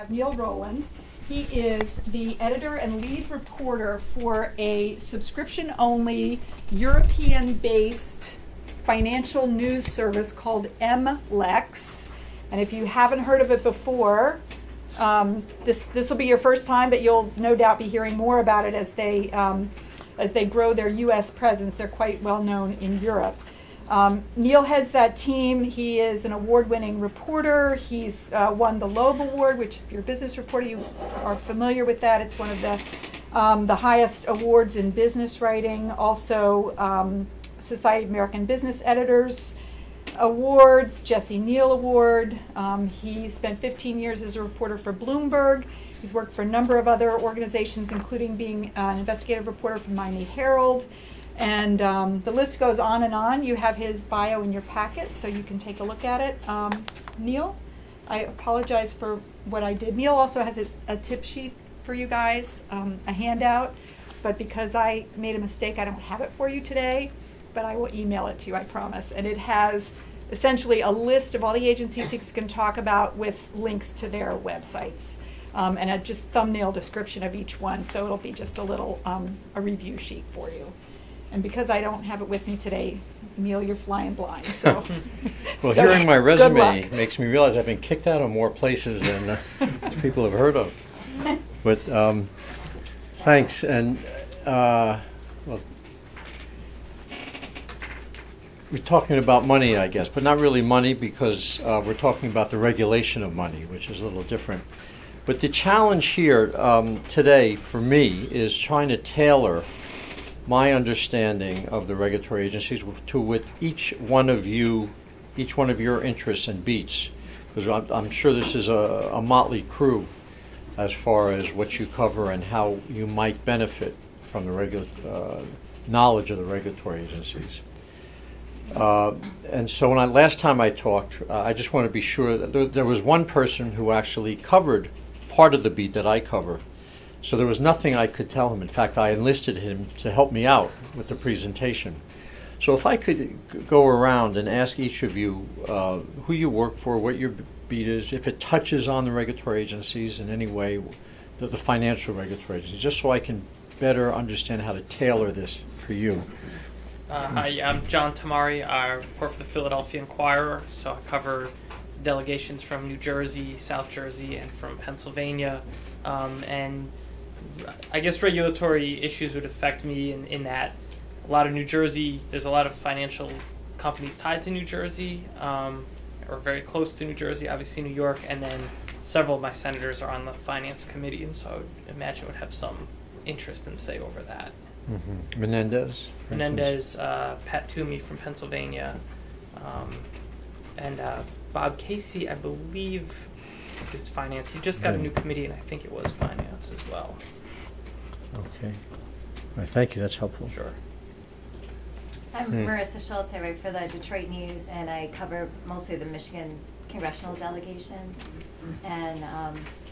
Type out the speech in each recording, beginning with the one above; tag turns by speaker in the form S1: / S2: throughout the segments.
S1: have Neil Roland. He is the editor and lead reporter for a subscription-only, European-based financial news service called MLEX. And if you haven't heard of it before, this will be your first time, but you'll no doubt be hearing more about it as they grow their U.S. presence. They're quite well known in Europe. Neil heads that team. He is an award-winning reporter. He's won the Loeb Award, which if you're a business reporter, you are familiar with that. It's one of the highest awards in business writing. Also, Society of American Business Editors Awards, Jesse Neal Award. He spent 15 years as a reporter for Bloomberg. He's worked for a number of other organizations, including being an investigative reporter for Miami Herald. And the list goes on and on. You have his bio in your packet, so you can take a look at it. Neil, I apologize for what I did. Neil also has a tip sheet for you guys, a handout. But because I made a mistake, I don't have it for you today. But I will email it to you, I promise. And it has essentially a list of all the agencies he can talk about with links to their websites. And a just thumbnail description of each one. So it'll be just a little a review sheet for you. And because I don't have it with me today, Neil, you're flying blind. So,
S2: well, so hearing my resume makes me realize I've been kicked out of more places than people have heard of. But thanks. And well, we're talking about money, I guess, but not really money because we're talking about the regulation of money, which is a little different. But the challenge here today for me is trying to tailor my understanding of the regulatory agencies to what each one of your interests and beats, because I'm sure this is a motley crew as far as what you cover and how you might benefit from the knowledge of the regulatory agencies. And so last time I talked, I just want to be sure that there was one person who actually covered part of the beat that I cover. So there was nothing I could tell him. In fact, I enlisted him to help me out with the presentation. So if I could go around and ask each of you who you work for, what your beat is, if it touches on the regulatory agencies in any way, the financial regulatory agencies, just so I can better understand how to tailor this for you.
S3: Hi, I'm John Tamari. I report for the Philadelphia Inquirer, so I cover delegations from New Jersey, South Jersey, and from Pennsylvania. And I guess regulatory issues would affect me in that a lot of New Jersey, there's a lot of financial companies tied to New Jersey, or very close to New Jersey, obviously New York, and then several of my senators are on the finance committee, and so I would imagine it would have some interest and say over that.
S2: Mm-hmm. Menendez,
S3: Pat Toomey from Pennsylvania, and Bob Casey, I believe, is finance. He just got a new committee, and I think it was finance as well.
S2: Okay. All right, thank you. That's helpful.
S3: Sure.
S4: I'm Marissa Schultz. I write for the Detroit News, and I cover mostly the Michigan congressional delegation. And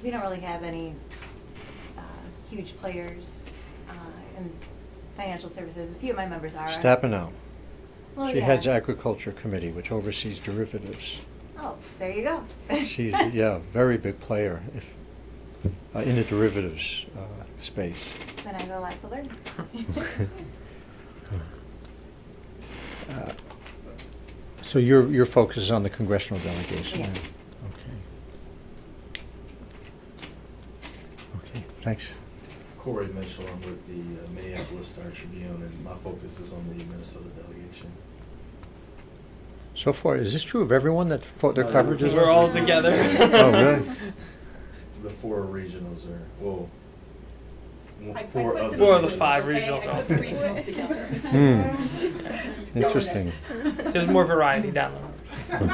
S4: we don't really have any huge players in financial services. A few of my members are.
S2: Stappenow.
S4: Well,
S2: she heads Agriculture Committee, which oversees derivatives.
S4: Oh, there you go.
S2: She's a very big player in the derivatives space.
S4: Then I have a lot to learn.
S2: So your focus is on the congressional delegation.
S4: Yeah.
S2: Okay, thanks.
S5: Corey Mitchell, I'm with the Minneapolis Star Tribune, and my focus is on the Minnesota delegation.
S2: So far, is this true of everyone that their coverages?
S3: We're all together.
S2: Oh, really?
S5: The four regionals are, well,
S3: four of the five regionals are all
S1: regionals together.
S2: Interesting.
S3: There's more variety down the road.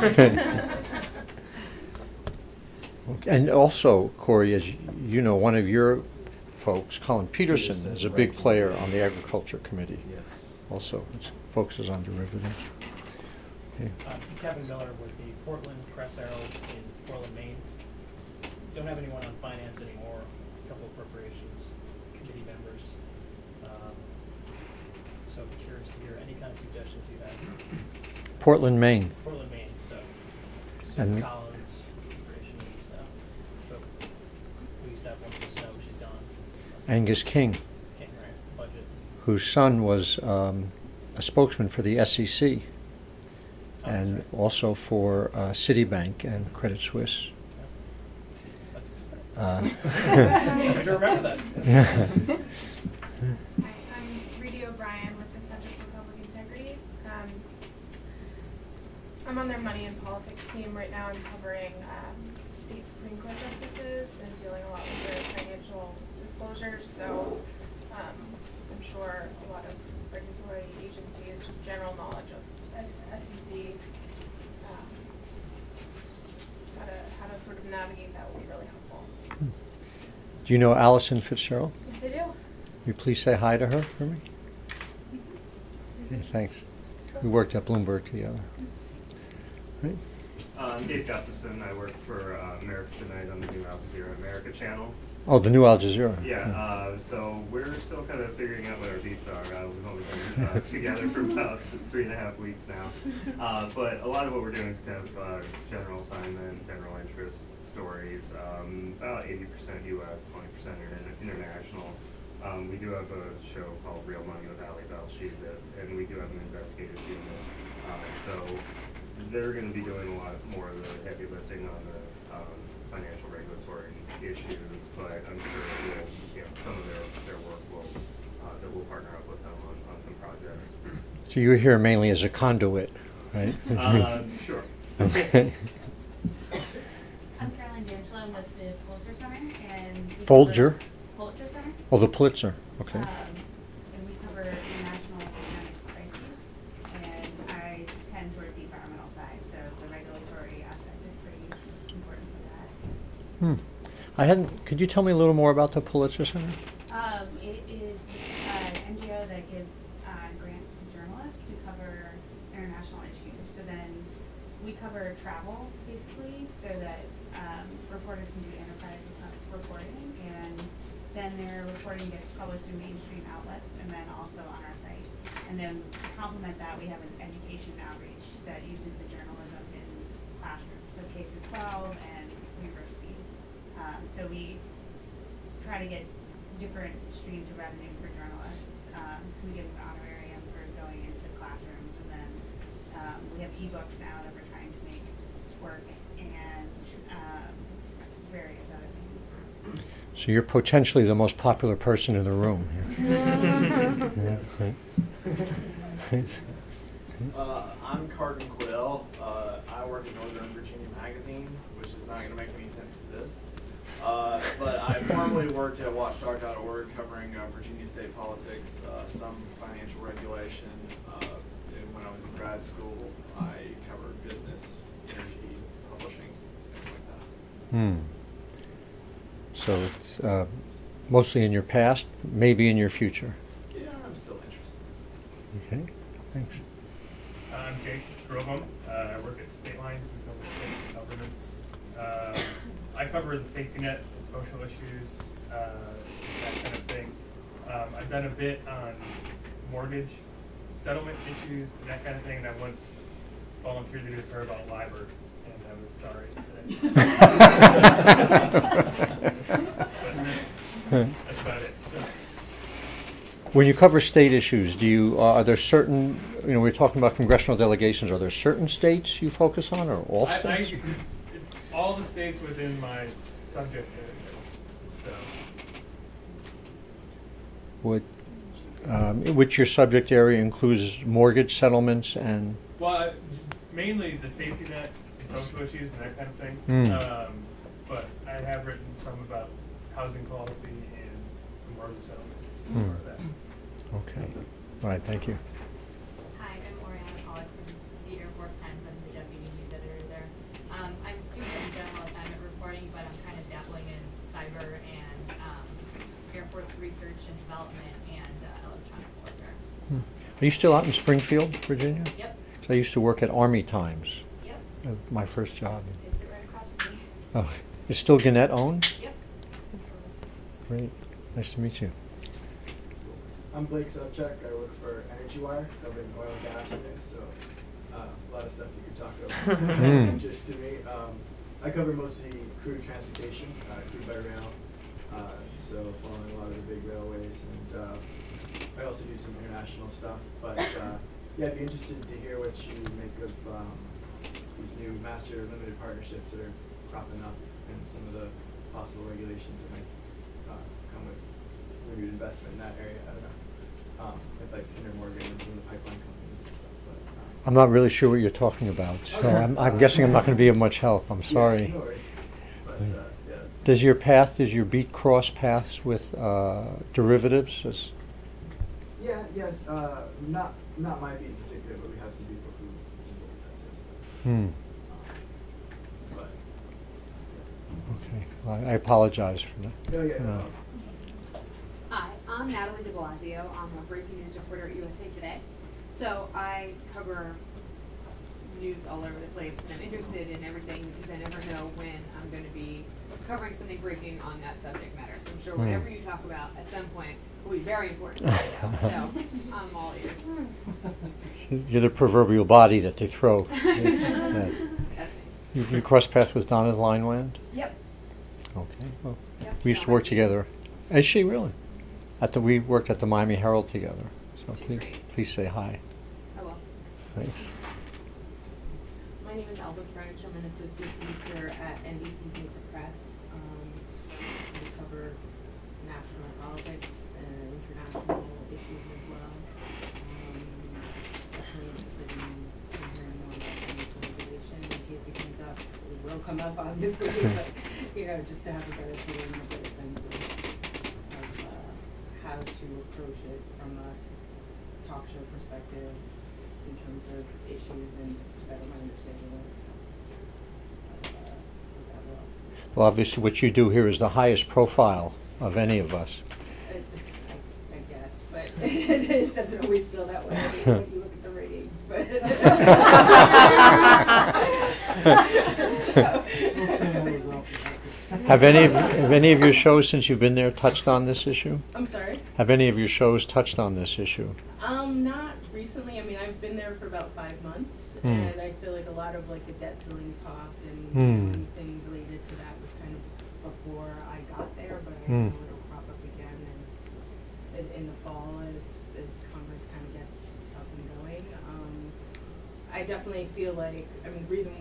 S2: Okay. And also, Corey, as you know, one of your folks, Colin Peterson, is a big player on the Agriculture Committee.
S5: Yes.
S2: Also, it focuses on derivatives. Okay.
S6: Kevin Miller with the Portland Press Herald in Portland, Maine. Don't have anyone on finance anymore. A couple of appropriations committee members. So I'm curious to hear any kind of suggestions you have.
S2: Portland, Maine.
S6: Portland, Maine. So
S2: And
S6: Collins, appropriations. So
S2: Angus King,
S6: It's King, right? Budget.
S2: whose son was a spokesman for the SEC
S6: Oh,
S2: and
S6: that's right.
S2: also for Citibank and Credit Suisse.
S6: That's I do remember that.
S7: Hi, I'm Reedy O'Brien with the Center for Public Integrity. I'm on their money and politics team right now. I'm covering state Supreme Court justices and dealing a lot with their financial disclosures. So I'm sure a lot of regulatory agencies, just general knowledge of SEC, how to sort of navigate that will be really helpful.
S2: Do you know Allison Fitzgerald?
S7: Yes, I do.
S2: Will you please say hi to her for me? Okay, thanks. We worked at Bloomberg together. Right.
S8: I'm Dave Gustafson. I work for America Tonight on the new Al Jazeera America channel.
S2: Oh, the new Al Jazeera.
S8: Yeah, so we're still kind of figuring out what our beats are. We've only been together for about 3.5 weeks now. But a lot of what we're doing is kind of general assignment, general interest stories, about 80% US, 20% international. We do have a show called Real Money with Ali Balshi, and we do have an investigative unit. So they're going to be doing a lot more of the heavy lifting on the financial regulatory issues, but I'm sure some of their work will that we'll partner up with them on some projects.
S2: So you're here mainly as a conduit, right?
S8: Sure.
S2: Okay.
S9: I'm Caroline D'Angelo. I'm with the Pulitzer Center. And we
S2: Folger?
S9: cover- Pulitzer Center.
S2: Oh, the Pulitzer. Okay.
S9: And we cover international economic crises. And I tend toward the environmental side, so the regulatory aspect is pretty important for that.
S2: I hadn't. Could you tell me a little more about the Pulitzer Center?
S9: It is an NGO that gives grants to journalists to cover international issues. So then we cover travel, basically, so that reporters can do enterprise reporting, and then their reporting gets published in mainstream outlets and then also on our site. And then to complement that, we have an education outreach that uses the journalism in classrooms, so K through 12 and university. So we try to get different streams of revenue for journalists. We give an honorarium for going into classrooms, and then we have ebooks now that we're trying to make work, and various other things.
S2: So you're potentially the most popular person in the room. Yeah, right.
S10: I'm Carden Quill. I work at Northern Virginia Magazine, which is not going to make any sense to this. But I formerly worked at watchdog.org covering Virginia state politics, some financial regulation. And when I was in grad school, I covered business, energy, publishing, things like that.
S2: So it's mostly in your past, maybe in your future.
S10: Yeah, I'm still interested.
S2: Okay, thanks.
S11: I'm Jake Grobum. I work at State Line. We cover state governments. I cover the safety net and social issues, that kind of thing. I've done a bit on mortgage settlement issues and that kind of thing, and I once volunteered to do a story about LIBOR, and I was sorry but that's about it. So.
S2: When you cover state issues, do you are there certain, we're talking about congressional delegations, are there certain states you focus on, or all states?
S11: It's all the states within my subject area. So.
S2: Which your subject area includes mortgage settlements and?
S11: Well, mainly the safety net and social issues and that kind of thing. But I have written some about housing policy and mortgage settlements.
S2: Okay. All right, thank you.
S12: Hi, I'm Oriana Pollock from the Air Force Times. I'm the deputy news editor there. I'm doing some general assignment reporting, but I'm kind of dabbling in cyber and Air Force research and development and electronic warfare.
S2: Are you still out in Springfield, Virginia?
S12: Yep.
S2: So I used to work at Army Times.
S12: Yep.
S2: My first job.
S12: Is it right across from me?
S2: Oh, is still Gannett owned?
S12: Yep.
S2: Great. Nice to meet you.
S13: I'm Blake Subchak. I work for Energy Wire, covering oil and gas news, so a lot of stuff you could talk about. Just to me, I cover mostly crude transportation, crude by rail, So following a lot of the big railways, and I also do some international stuff. But yeah, I'd be interested to hear what you make of these new master limited partnerships that are cropping up, and some of the possible regulations that might come with renewed investment in that area. I don't know, with like Kinder Morgan and some of the pipeline companies and stuff. But
S2: I'm not really sure what you're talking about, so I'm guessing I'm not going to be of much help. I'm sorry.
S13: Yeah, no worries. But yeah.
S2: Does your beat cross paths with derivatives?
S13: Yeah, yes, not my beat in particular, but we have some people who do that sort of stuff. But
S2: Okay, well, I apologize for that.
S13: no, yeah, no.
S14: Hi, I'm Natalie de Blasio. I'm a breaking news reporter at USA Today. So I cover news all over the place, and I'm interested in everything because I never know when I'm going to be covering something breaking on that subject matter. So I'm sure whatever you talk about at some point will be very important right now. So I'm all ears.
S2: You're the proverbial body that they throw.
S14: That's it.
S2: You cross paths with Donna Lineland?
S14: Yep.
S2: Okay. Well,
S14: Yep.
S2: we used to work together. Is she really? We worked at the Miami Herald together. So please say hi.
S14: I will.
S2: Thanks.
S15: My name is Alba French. I'm an associate producer at NBC's Meet the Press. We cover national politics and international issues as well. Definitely interested in hearing more about financial regulation. In case it comes up, it will come up, obviously, but just to have a better feeling, a better sense of how to approach it from a talk show perspective in terms of issues and just to better my understanding of that world.
S2: Well, obviously, what you do here is the highest profile of any of us.
S15: I guess, but it doesn't always feel that way when you look at the ratings. But
S2: Have any of your shows since you've been there touched on this issue?
S15: I'm sorry?
S2: Have any of your shows touched on this issue?
S15: Not recently. I mean, I've been there for about 5 months, and I feel like a lot of like the debt ceiling talk and anything related to that was kind of before I got there, but I know it'll crop up again in the fall as Congress kind of gets up and going. I definitely feel like, the reason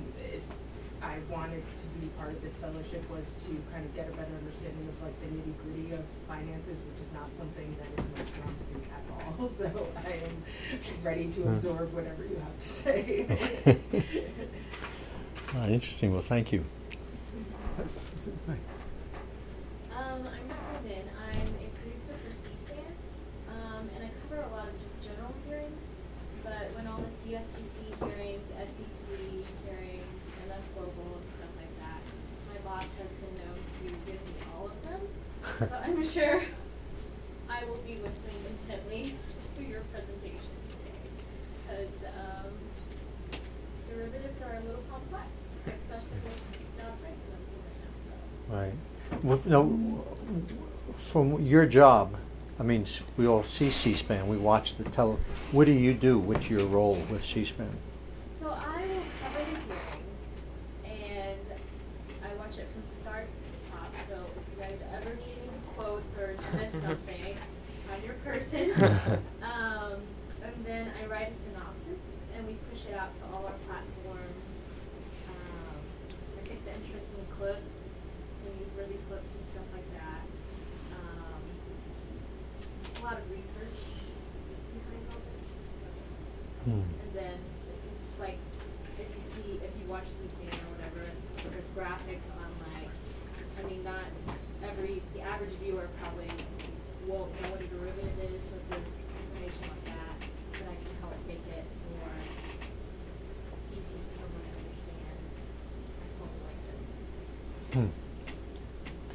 S15: I wanted to be part of this fellowship was to kind of get a better understanding of like the nitty gritty of finances, which is not something that is my strong suit at all. So I am ready to absorb whatever you have to say.
S2: Interesting. Well, thank you.
S16: I'm Roland. I'm a producer for C-SPAN, and I cover a lot of just general hearings. But when all the CFTC hearings, SEC hearings, MF Global, and stuff like that, my boss has been known to give me all of them. So I'm sure I will be listening intently to your presentation today, because derivatives are a little complex, especially with Dodd-Frank right now.
S2: Right. Well, from your job, we all see C-SPAN. We watch the What do you do? What's your role with C-SPAN?
S16: So I will cover the hearings, and I watch it from start to top. So if you guys ever need any quotes or miss something, I'm your person. And then I write a synopsis, and we push it out to all our platforms. I pick the interesting clips, the newsworthy clips and stuff like that. A lot of research behind all this. And then, like, if you watch C-SPAN or whatever, there's graphics on, like, the average viewer probably won't know what a derivative is, so there's information like that I can help make it more easy for someone to understand. I hope like this.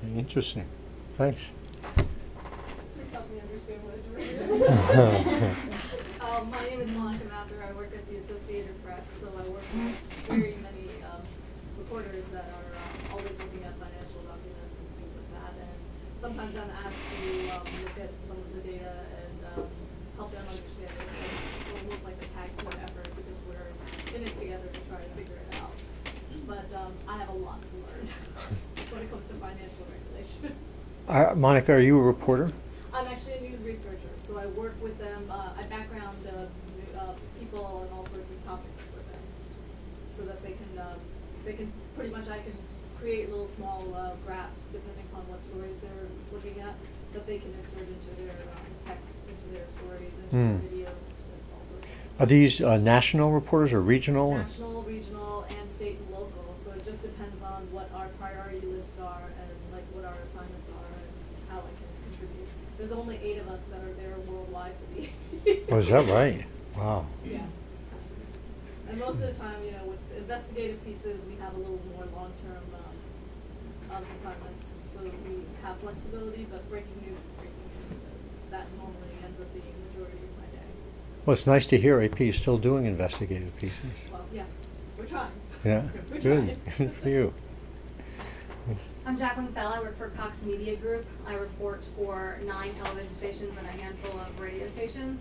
S2: Okay, interesting. Thanks.
S16: Please help me understand what a derivative is.
S17: My name is Monica Mather. I work at the Associated Press, so I work with very many reporters that are always looking at financial documents and things like that. And sometimes I'm asked to look at some of the data and help them understand it. It's almost like a tag team effort because we're in it together to try to figure it out. But I have a lot to learn when it comes to financial regulation.
S2: Monica, are you a reporter?
S17: I'm actually a news researcher, so I work with them. I background people on all sorts of topics for them, so that they can pretty much, I can create little small graphs depending on what stories they're looking at that they can insert into their text, into their stories, into their videos, into all sorts of things.
S2: Are these national reporters or regional?
S17: National, regional, and state and local. So it just depends on what our priority lists are and like what our assignments are and how I can contribute. There's only 8 of us that are there worldwide for the
S2: Oh, is that right? Wow.
S17: Yeah. And most of the time, you know, with investigative pieces, we have a little more long-term assignments. So we have flexibility, but breaking news is breaking news. And that normally ends up being the majority of my day.
S2: Well, it's nice to hear AP is still doing investigative pieces.
S17: Well, yeah, we're trying.
S2: Yeah,
S17: We're
S2: good.
S17: trying.
S2: Good for you.
S18: I'm Jacqueline Fell. I work for Cox Media Group. I report for 9 television stations and a handful of radio stations.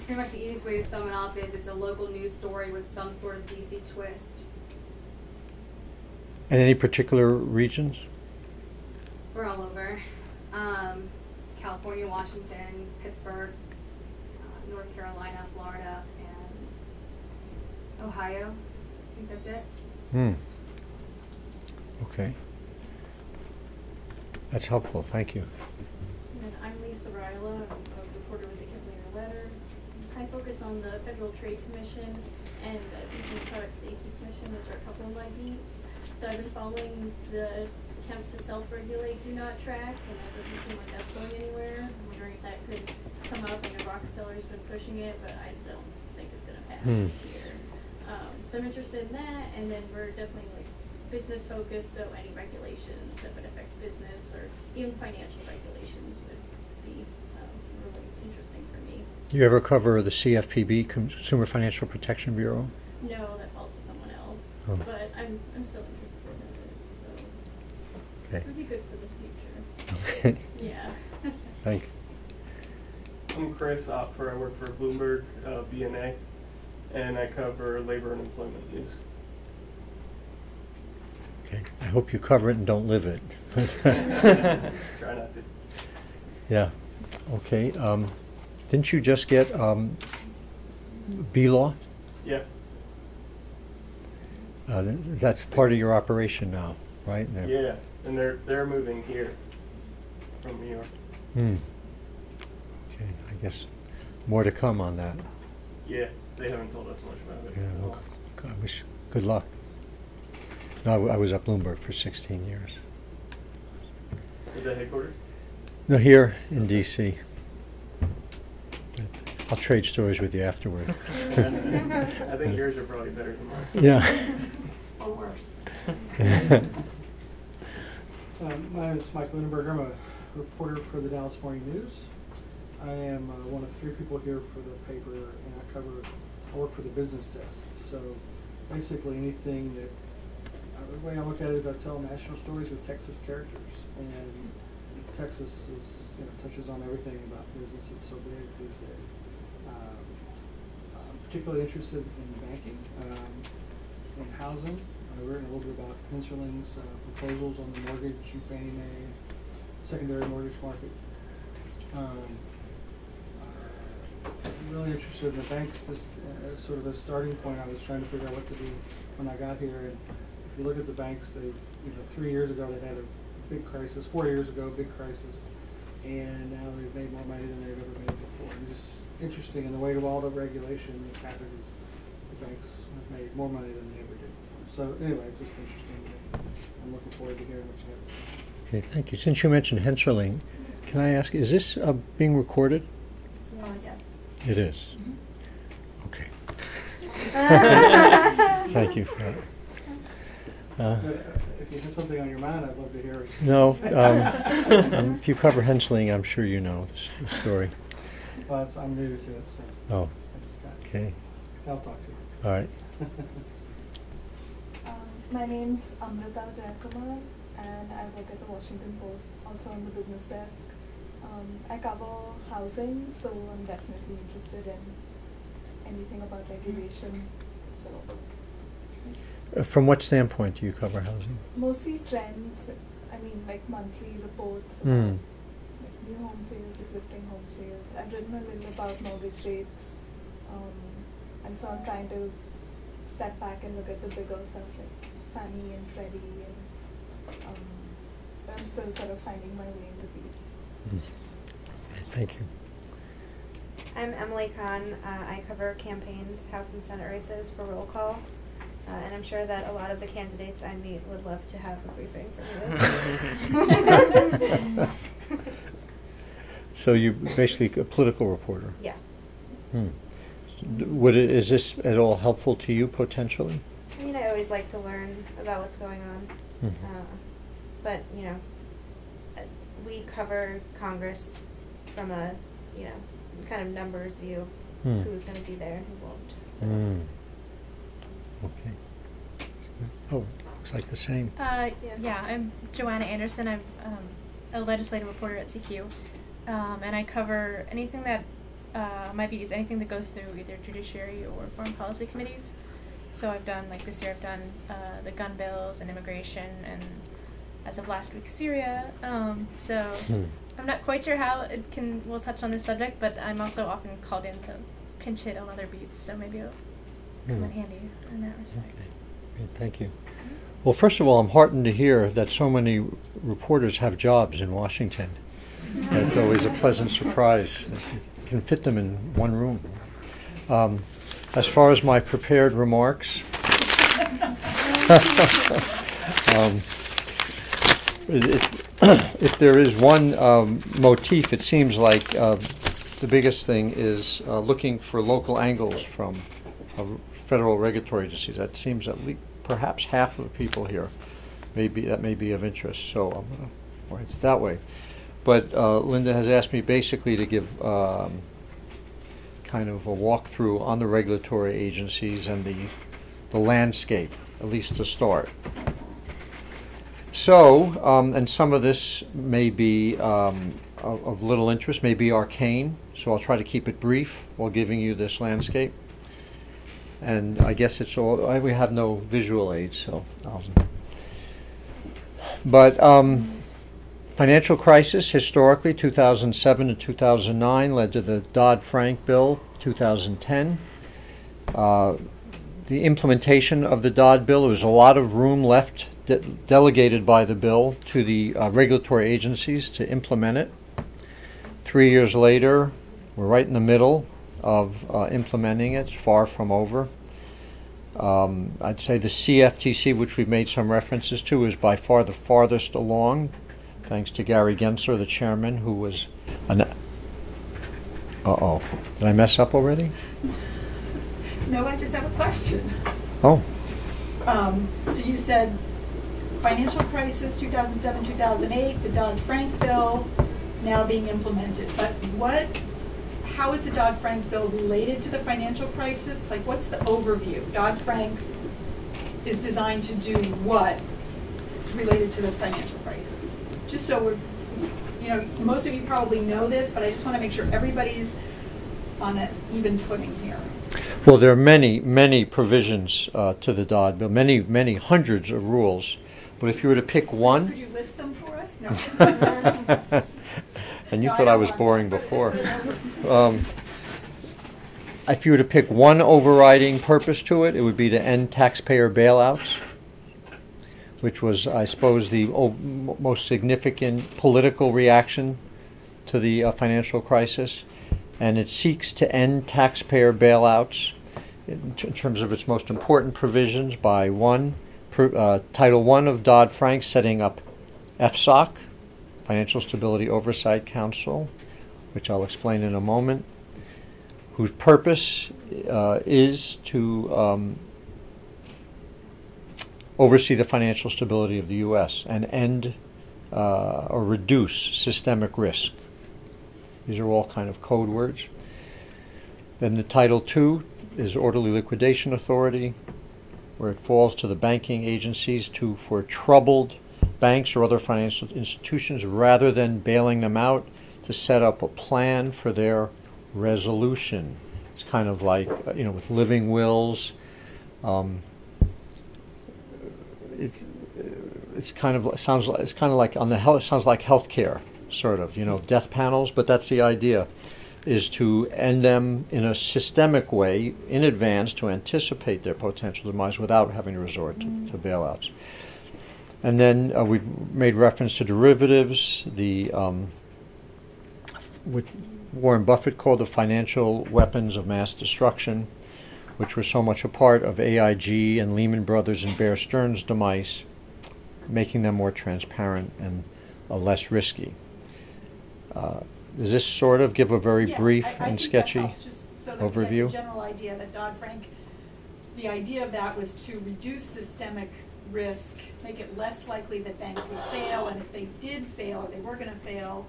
S18: Pretty much the easiest way to sum it up is it's a local news story with some sort of DC twist.
S2: And any particular regions?
S18: We're all over. California, Washington, Pittsburgh, North Carolina, Florida, and Ohio. I think that's it.
S2: Okay. That's helpful. Thank you.
S19: And I'm Lisa Ryla. I'm a reporter with the Kidlinger Letter. I focus on the Federal Trade Commission and the Consumer Product Safety Commission. Those are a couple of my beats. So I've been following the attempt to self-regulate Do Not Track, and that doesn't seem like that's going anywhere. I'm wondering if that could come up. I know Rockefeller's been pushing it, but I don't think it's going to pass this year. So I'm interested in that, and then we're definitely like business focused, so any regulations that would affect business or even financial regulations would be really interesting for me.
S2: Do you ever cover the CFPB, Consumer Financial Protection Bureau?
S19: No, that falls to someone else.
S2: Oh.
S19: But I'm still interested in it, so
S2: Okay.
S19: it would be good for the future.
S2: Okay.
S19: Yeah.
S2: Thanks.
S20: I'm Chris Opfer. I work for Bloomberg BNA, and I cover labor and employment news.
S2: Okay. I hope you cover it and don't live it.
S20: Try not to.
S2: Yeah. Okay. Didn't you just get B-Law?
S20: Yeah.
S2: That's part of your operation now, right?
S20: Yeah, and they're moving here from New York.
S2: Okay. I guess more to come on that.
S20: Yeah, they haven't told us much about it.
S2: Yeah. Well, I wish good luck. No, I was at Bloomberg for 16 years.
S20: Is that headquarters?
S2: No, here in D.C. I'll trade stories with you afterward.
S20: I think yours are probably better than mine.
S2: Yeah.
S17: Or worse.
S21: My name is Mike Lindenberg. I'm a reporter for the Dallas Morning News. I am one of 3 people here for the paper, and I work for the business desk. So basically anything that, the way I look at it is I tell national stories with Texas characters. And Texas is, touches on everything about business. It's so big these days. I'm particularly interested in banking, in housing. I've written a little bit about Hensarling's proposals on the mortgage and Fannie Mae secondary mortgage market. I'm really interested in the banks. Just as sort of a starting point, I was trying to figure out what to do when I got here. And if you look at the banks, they, 3 years ago they had a big crisis. 4 years ago, big crisis, and now they've made more money than they've ever made before. And just interesting in the weight of all the regulation that's happened is the banks have made more money than they ever did before. So anyway, it's just interesting. I'm looking forward to hearing what you have to say.
S2: Okay, thank you. Since you mentioned Hensarling, can I ask, is this being recorded?
S17: Yes.
S2: It is. Okay. Thank you for that.
S21: If you have something on your mind, I'd love to hear it.
S2: No, if you cover Hensarling, I'm sure you know the story.
S21: Well, I'm new to it, so
S2: Oh,
S21: I just got
S2: okay.
S21: I'll talk to you.
S2: All right.
S22: My name's Amrita Jayakumar, and I work at the Washington Post, also on the business desk. I cover housing, so I'm definitely interested in anything about regulation. So,
S2: From what standpoint do you cover housing?
S22: mostly trends. I mean, like monthly reports
S2: Hmm.
S22: about like new home sales, existing home sales. I've written a little about mortgage rates, and so I'm trying to step back and look at the bigger stuff like Fannie and Freddie, and but I'm still sort of finding my way in the beat.
S2: Thank you.
S1: I'm Emily Kahn. I cover campaigns, House and Senate races for roll call. And I'm sure that a lot of the candidates I meet would love to have a briefing from you.
S2: So you're basically a political reporter?
S1: Yeah.
S2: Is this at all helpful to you potentially?
S1: I mean, I always like to learn about what's going on. But, you know, we cover Congress from a, you know, kind of numbers view. Who's going to be there and who won't. So.
S2: Okay. Oh, looks like the same.
S4: Yeah, I'm Joanna Anderson. I'm a legislative reporter at CQ, and I cover anything that my beat is anything that goes through either judiciary or foreign policy committees. So I've done, like this year, I've done the gun bills and immigration, and as of last week, Syria. So I'm not quite sure how we'll touch on this subject, but I'm also often called in to pinch hit on other beats, so maybe it'll come in handy in that respect.
S2: Okay. Great, thank you. Well, first of all, I'm heartened to hear that so many reporters have jobs in Washington. That's always a pleasant surprise. You can fit them in one room. As far as my prepared remarks, if there is one motif, it seems like the biggest thing is looking for local angles from federal regulatory agencies. That seems at least perhaps half of the people here may be of interest. So I'm going to write it that way. But Linda has asked me basically to give kind of a walkthrough on the regulatory agencies and the landscape, at least to start. So, and some of this may be of little interest, may be arcane, so I'll try to keep it brief while giving you this landscape. And I guess it's all, we have no visual aids, so but financial crisis, historically, 2007 to 2009, led to the Dodd-Frank bill, 2010. The implementation of the Dodd bill, there was a lot of room left delegated by the bill to the regulatory agencies to implement it. 3 years later, we're right in the middle of implementing it. It's far from over. I'd say the CFTC, which we've made some references to, is by far the farthest along, thanks to Gary Gensler, the chairman, who was an... Uh-oh. Did I mess up already?
S23: No, I just have a question.
S2: Oh.
S23: So you said financial crisis, 2007, 2008, the Dodd-Frank bill now being implemented. But how is the Dodd-Frank bill related to the financial crisis? Like, what's the overview? Dodd-Frank is designed to do what related to the financial crisis? Just so we're, you know, most of you probably know this, but I just want to make sure everybody's on an even footing here.
S2: Well, there are many, many provisions to the Dodd bill, many, many hundreds of rules. But if you were to pick one...
S23: Could you list them for us? No.
S2: And you thought I was boring before. If you were to pick one overriding purpose to it, it would be to end taxpayer bailouts, which was, I suppose, the most significant political reaction to the financial crisis. And it seeks to end taxpayer bailouts in terms of its most important provisions by Title I of Dodd-Frank, setting up FSOC, Financial Stability Oversight Council, which I'll explain in a moment, whose purpose is to oversee the financial stability of the U.S. and end or reduce systemic risk. These are all kind of code words. Then the Title II is Orderly Liquidation Authority, where it falls to the banking agencies for troubled banks or other financial institutions, rather than bailing them out, to set up a plan for their resolution. It's kind of like, with living wills. it's kind of like on the health. It sounds like healthcare, sort of, death panels. But that's the idea, is to end them in a systemic way in advance to anticipate their potential demise without having to resort to bailouts. And then we've made reference to derivatives, what Warren Buffett called the financial weapons of mass destruction, which were so much a part of AIG and Lehman Brothers and Bear Stearns' demise, making them more transparent and less risky. Does this sort of give a very brief and sketchy overview?
S23: The general idea that Dodd-Frank, the idea of that was to reduce systemic risk, make it less likely that banks would fail, and if they did fail, or they were going to fail,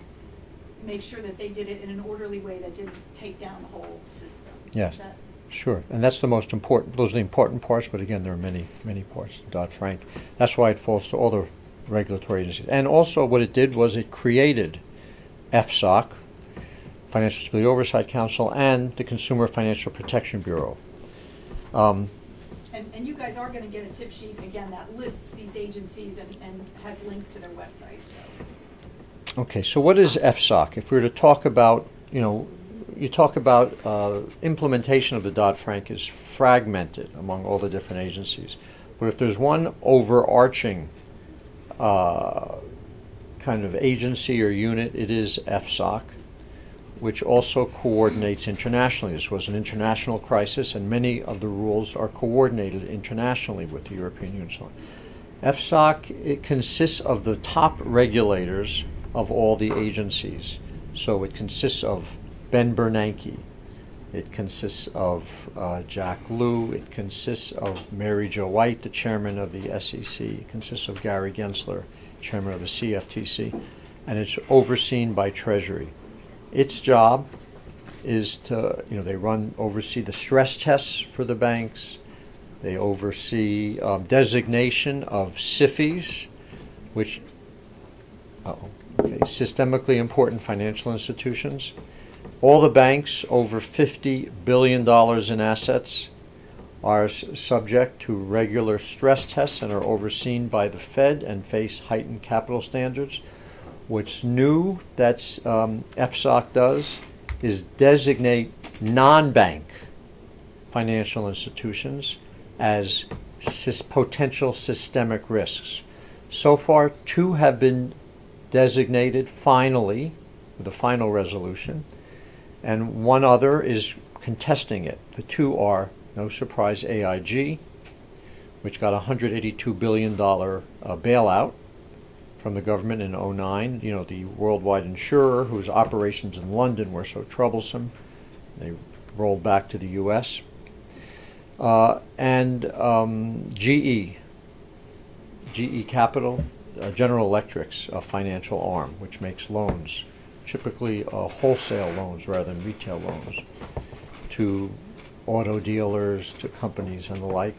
S23: make sure that they did it in an orderly way that didn't take down the whole system.
S2: Yes, sure. And that's the most important. Those are the important parts, but again, there are many, many parts to Dodd-Frank. That's why it falls to all the regulatory agencies. And also what it did was it created FSOC, Financial Stability Oversight Council, and the Consumer Financial Protection Bureau.
S23: And you guys are going to get a tip sheet, again, that lists these agencies and has links to their websites. So.
S2: Okay, so what is FSOC? If we were to talk about, you talk about implementation of the Dodd-Frank is fragmented among all the different agencies. But if there's one overarching kind of agency or unit, it is FSOC, which also coordinates internationally. This was an international crisis, and many of the rules are coordinated internationally with the European Union. So FSOC, it consists of the top regulators of all the agencies. So it consists of Ben Bernanke, it consists of Jack Lew, it consists of Mary Jo White, the chairman of the SEC, it consists of Gary Gensler, chairman of the CFTC, and it's overseen by Treasury. Its job is to, they oversee the stress tests for the banks. They oversee designation of SIFIs, which, systemically important financial institutions. All the banks over $50 billion in assets are subject to regular stress tests and are overseen by the Fed and face heightened capital standards. What's new that FSOC does is designate non-bank financial institutions as potential systemic risks. So far, 2 have been designated finally, with a final resolution, and 1 other is contesting it. The 2 are, no surprise, AIG, which got a $182 billion bailout from the government in 2009, the worldwide insurer whose operations in London were so troublesome. They rolled back to the U.S. And GE Capital, General Electric's financial arm, which makes loans, typically wholesale loans rather than retail loans, to auto dealers, to companies and the like.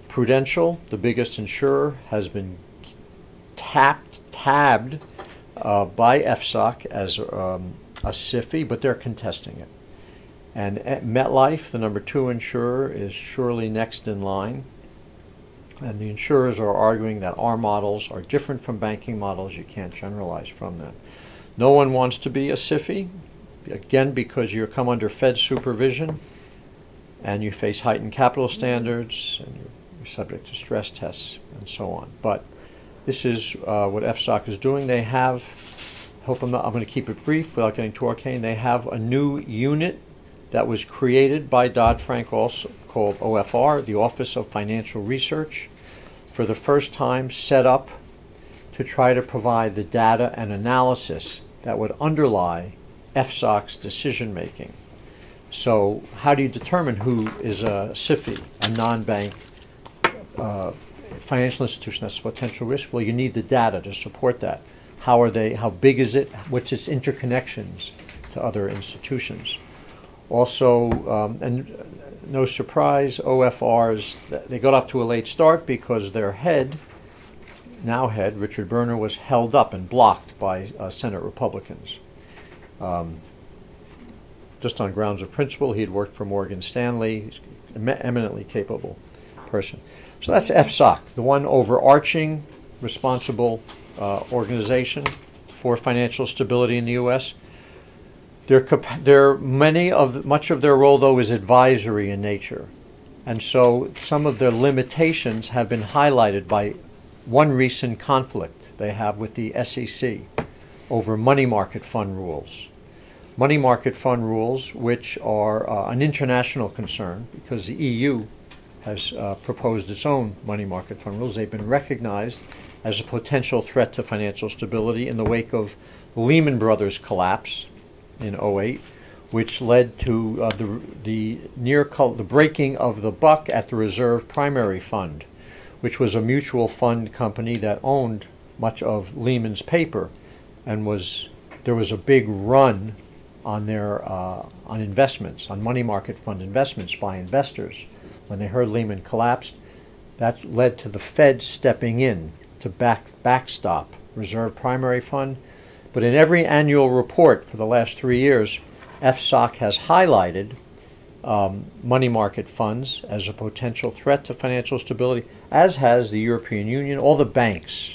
S2: Prudential, the biggest insurer, has been tabbed by FSOC as a SIFI, but they're contesting it. And MetLife, the number 2 insurer, is surely next in line. And the insurers are arguing that our models are different from banking models. You can't generalize from them. No one wants to be a SIFI, again, because you come under Fed supervision and you face heightened capital standards and you're subject to stress tests and so on. But this is what FSOC is doing. They have, I'm going to keep it brief without getting too arcane. They have a new unit that was created by Dodd-Frank also, called OFR, the Office of Financial Research, for the first time set up to try to provide the data and analysis that would underlie FSOC's decision making. So how do you determine who is a SIFI, a non-bank financial institution that's a potential risk? Well, you need the data to support that. How big is it? What's its interconnections to other institutions? Also, and no surprise, OFRs, they got off to a late start because their head, Richard Berner, was held up and blocked by Senate Republicans. Just on grounds of principle. He had worked for Morgan Stanley. He's an eminently capable person. So that's FSOC, the one overarching responsible organization for financial stability in the U.S. Much of their role, though, is advisory in nature. And so some of their limitations have been highlighted by one recent conflict they have with the SEC over money market fund rules. Money market fund rules, which are an international concern because the EU has proposed its own money market fund rules. They've been recognized as a potential threat to financial stability in the wake of Lehman Brothers collapse in '08, which led to the breaking of the buck at the Reserve Primary Fund, which was a mutual fund company that owned much of Lehman's paper, and there was a big run on their on investments, on money market fund investments by investors. When they heard Lehman collapsed, that led to the Fed stepping in to backstop Reserve Primary Fund. But in every annual report for the last 3 years, FSOC has highlighted money market funds as a potential threat to financial stability, as has the European Union, all the banks,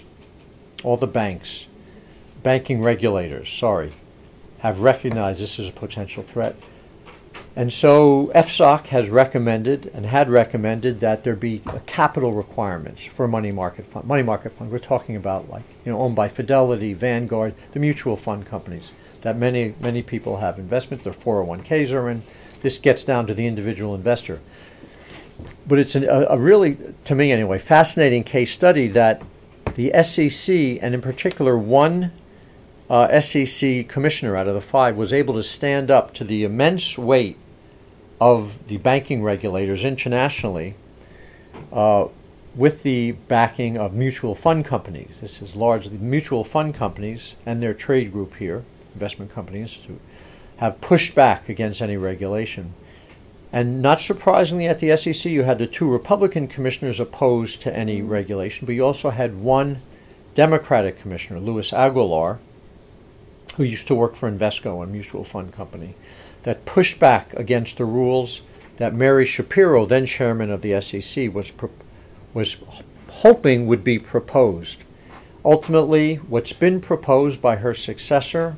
S2: banking regulators, have recognized this as a potential threat. And so FSOC has recommended and had recommended that there be capital requirements for money market fund. Money market fund, we're talking about owned by Fidelity, Vanguard, the mutual fund companies that many people have investments. Their 401ks are in. This gets down to the individual investor. But it's a really, to me anyway, fascinating case study that the SEC, and in particular one SEC commissioner out of the 5, was able to stand up to the immense weight of the banking regulators internationally with the backing of mutual fund companies. This is largely mutual fund companies and their trade group here, investment companies, who have pushed back against any regulation. And not surprisingly, at the SEC, you had the 2 Republican commissioners opposed to any regulation, but you also had one Democratic commissioner, Luis Aguilar, who used to work for Invesco, a mutual fund company, that pushed back against the rules that Mary Shapiro, then chairman of the SEC, was hoping would be proposed. Ultimately, what's been proposed by her successor,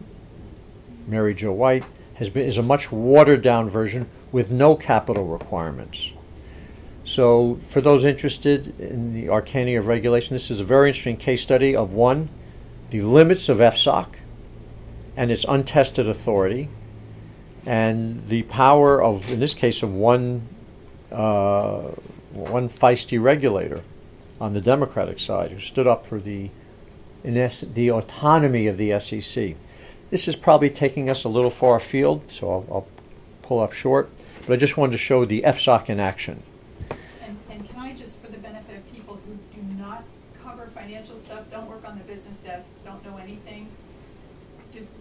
S2: Mary Jo White, is a much watered-down version with no capital requirements. So for those interested in the arcana of regulation, this is a very interesting case study of, one, the limits of FSOC and its untested authority, and the power of, in this case, of one feisty regulator on the Democratic side who stood up for the autonomy of the SEC. This is probably taking us a little far afield, so I'll pull up short, but I just wanted to show the FSOC in action.
S23: And can I just, for the benefit of people who do not cover financial stuff, don't work on the business desk, don't know anything,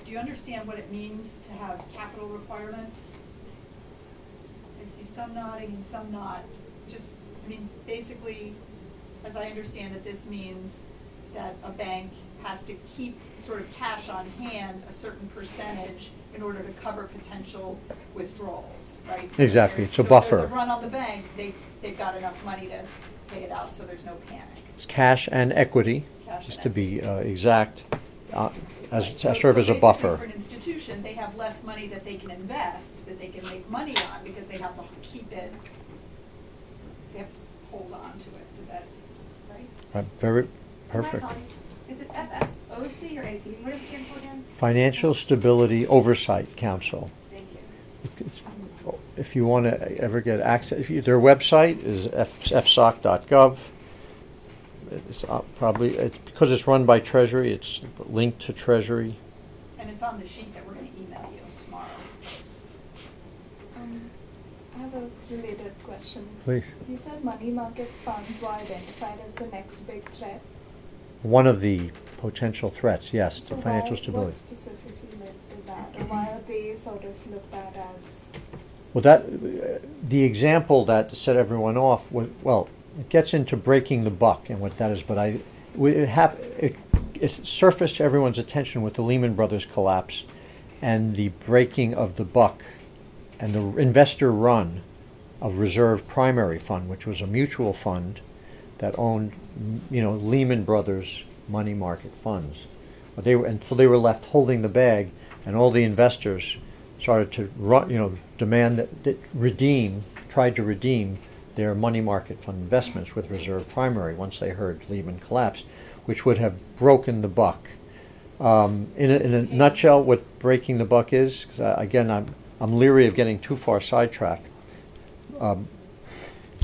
S23: do you understand what it means to have capital requirements? I see some nodding and some not. Basically, as I understand it, this means that a bank has to keep sort of cash on hand, a certain percentage, in order to cover potential withdrawals, right? So
S2: exactly, it's a buffer.
S23: There's a run on the bank, they've got enough money to pay it out, so there's no panic.
S2: It's cash and equity, to be exact, serve as a buffer.
S23: For an institution, they have less money that they can invest, that they can make money on, because they have to keep it, they have to hold on to it. Is that right?
S2: Very perfect.
S18: Is it FSOC or AC? What does it stand for again?
S2: Financial Stability Oversight Council.
S18: Thank you.
S2: If you want to ever get access, their website is fsoc.gov. It's because it's run by Treasury, it's linked to Treasury.
S23: And it's on the sheet that we're going to email you tomorrow.
S22: I have a related question.
S2: Please.
S22: You said money market funds were identified as the next big threat.
S2: One of the potential threats, yes,
S22: So
S2: to financial stability.
S22: What specifically led to that, or why are they sort of looked at as?
S2: Well, the example that set everyone off was, well, it gets into breaking the buck and what that is, but it surfaced to everyone's attention with the Lehman Brothers collapse and the breaking of the buck and the investor run of Reserve Primary Fund, which was a mutual fund that owned, Lehman Brothers money market funds. And so they were left holding the bag, and all the investors started to demand that tried to redeem their money market fund investments with reserve primary once they heard Lehman collapsed, which would have broken the buck. In a nutshell, what breaking the buck is, because again, I'm leery of getting too far sidetracked,